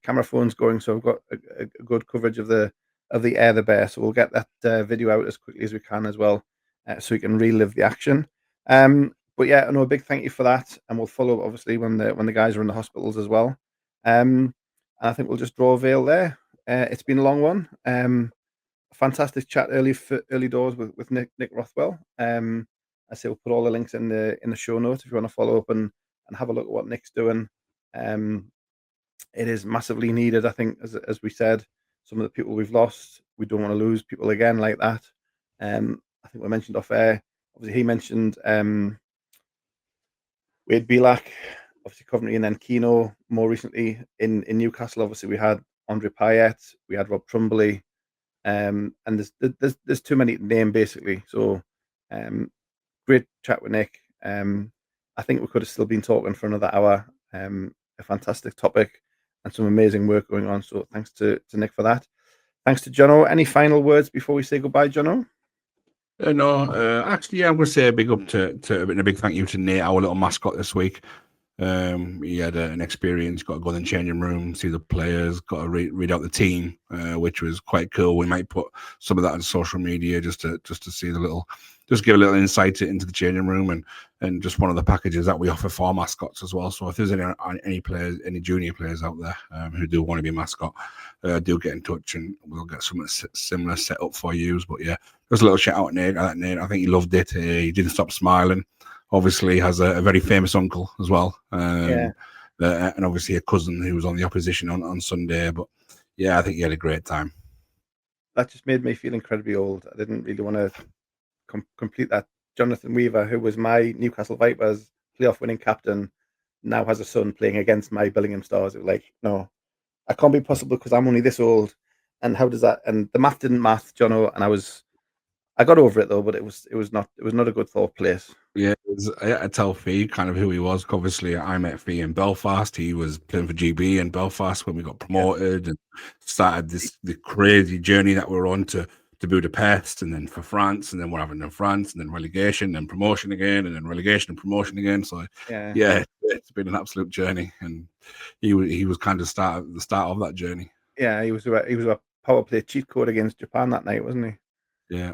C: camera phones going, so we've got a good coverage of the Air the Bear. So we'll get that video out as quickly as we can as well, so we can relive the action. But yeah, I know a big thank you for that, and we'll follow obviously when the guys are in the hospitals as well. And I think we'll just draw a veil there. It's been a long one. A fantastic chat early doors with Nick Rothwell. I say we'll put all the links in the show notes if you want to follow up and have a look at what Nick's doing. It is massively needed, I think, as we said. Some of the people we've lost, we don't want to lose people again like that. I think we mentioned off air. Obviously, he mentioned Wade Belak, obviously Coventry, and then Keno more recently in Newcastle. Obviously, we had Andre Payet, we had Rob Trumbulley, and there's too many to name basically. So great chat with Nick. I think we could have still been talking for another hour. A fantastic topic and some amazing work going on. So thanks to Nick for that. Thanks to Jono. Any final words before we say goodbye, Jono?
D: No, actually, yeah, I'm going to say a big up to and a big thank you to Nate, our little mascot this week. He had an experience, got to go in the changing room, see the players, got to read out the team, which was quite cool. We might put some of that on social media just to see just give a little insight into the changing room and just one of the packages that we offer for mascots as well. So if there's any players, any junior players out there who do want to be a mascot, do get in touch and we'll get something similar set up for you. But yeah, just a little shout out Nate. Nate, I think he loved it. He didn't stop smiling. Obviously has a very famous uncle as well. And obviously a cousin who was on the opposition on Sunday. But yeah, I think he had a great time.
C: That just made me feel incredibly old. I didn't really want to complete that. Jonathan Weaver, who was my Newcastle Vipers playoff winning captain, now has a son playing against my Billingham Stars. It was like, no, I can't be possible because I'm only this old. And how does that? And the math didn't math, Jono. And I got over it though, but it was not a good thought place.
D: Yeah, I had to tell Fee kind of who he was. Obviously, I met Fee in Belfast. He was playing for GB in Belfast when we got promoted and started the crazy journey that we're on to Budapest and then for France, and then we're having in France and then relegation and promotion again and then relegation and promotion again. So yeah, it's been an absolute journey, and he was kind of the start of that journey.
C: Yeah, he was a power play cheat code against Japan that night, wasn't he?
D: Yeah.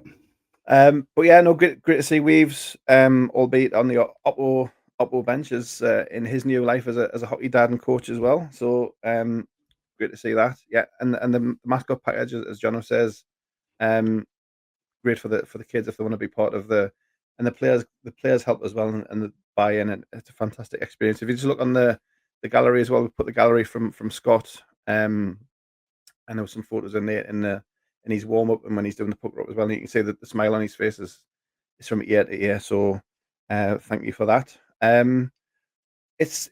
C: But yeah, no, great to see Weaves, albeit on the Oppo benches in his new life as a hockey dad and coach as well. So great to see that. Yeah, and the mascot package, as Jono says, great for the kids if they want to be part of the players help as well and the buy-in, and it's a fantastic experience. If you just look on the gallery as well, we put the gallery from Scott, and there was some photos in there in his warm up and when he's doing the puck drop as well. And you can see that the smile on his face is from ear to ear. So thank you for that. It's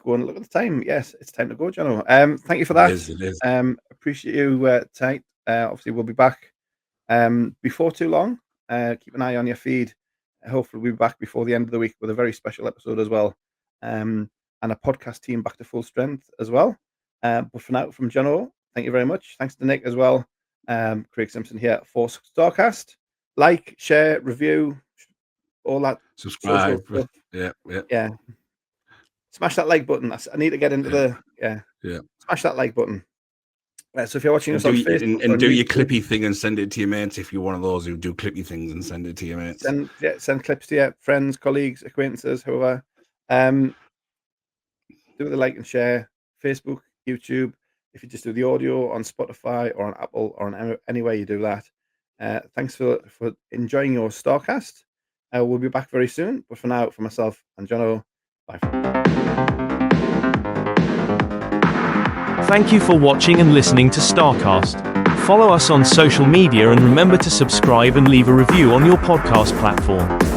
C: going. Look at the time. Yes, it's time to go, Jono. Thank you for that.
D: It is.
C: Appreciate you tonight. Obviously, we'll be back before too long. Keep an eye on your feed. Hopefully, we'll be back before the end of the week with a very special episode as well, and a podcast team back to full strength as well. But for now, from Jono, thank you very much. Thanks to Nick as well. Craig Simpson here for Starcast. Like, share, review, all that.
D: Subscribe. Yeah.
C: Smash that like button. I need to get into the Smash that like button. So if you're watching us on Facebook
D: and do your clippy thing and send it to your mates if you're one of those who do clippy things and send it to your mates.
C: Send clips to your friends, colleagues, acquaintances, whoever. Do the like and share. Facebook, YouTube. If you just do the audio on Spotify or on Apple or on any way you do that. Thanks for enjoying your Starcast. We'll be back very soon. But for now, for myself and Jono, bye.
F: Thank you for watching and listening to Starcast. Follow us on social media and remember to subscribe and leave a review on your podcast platform.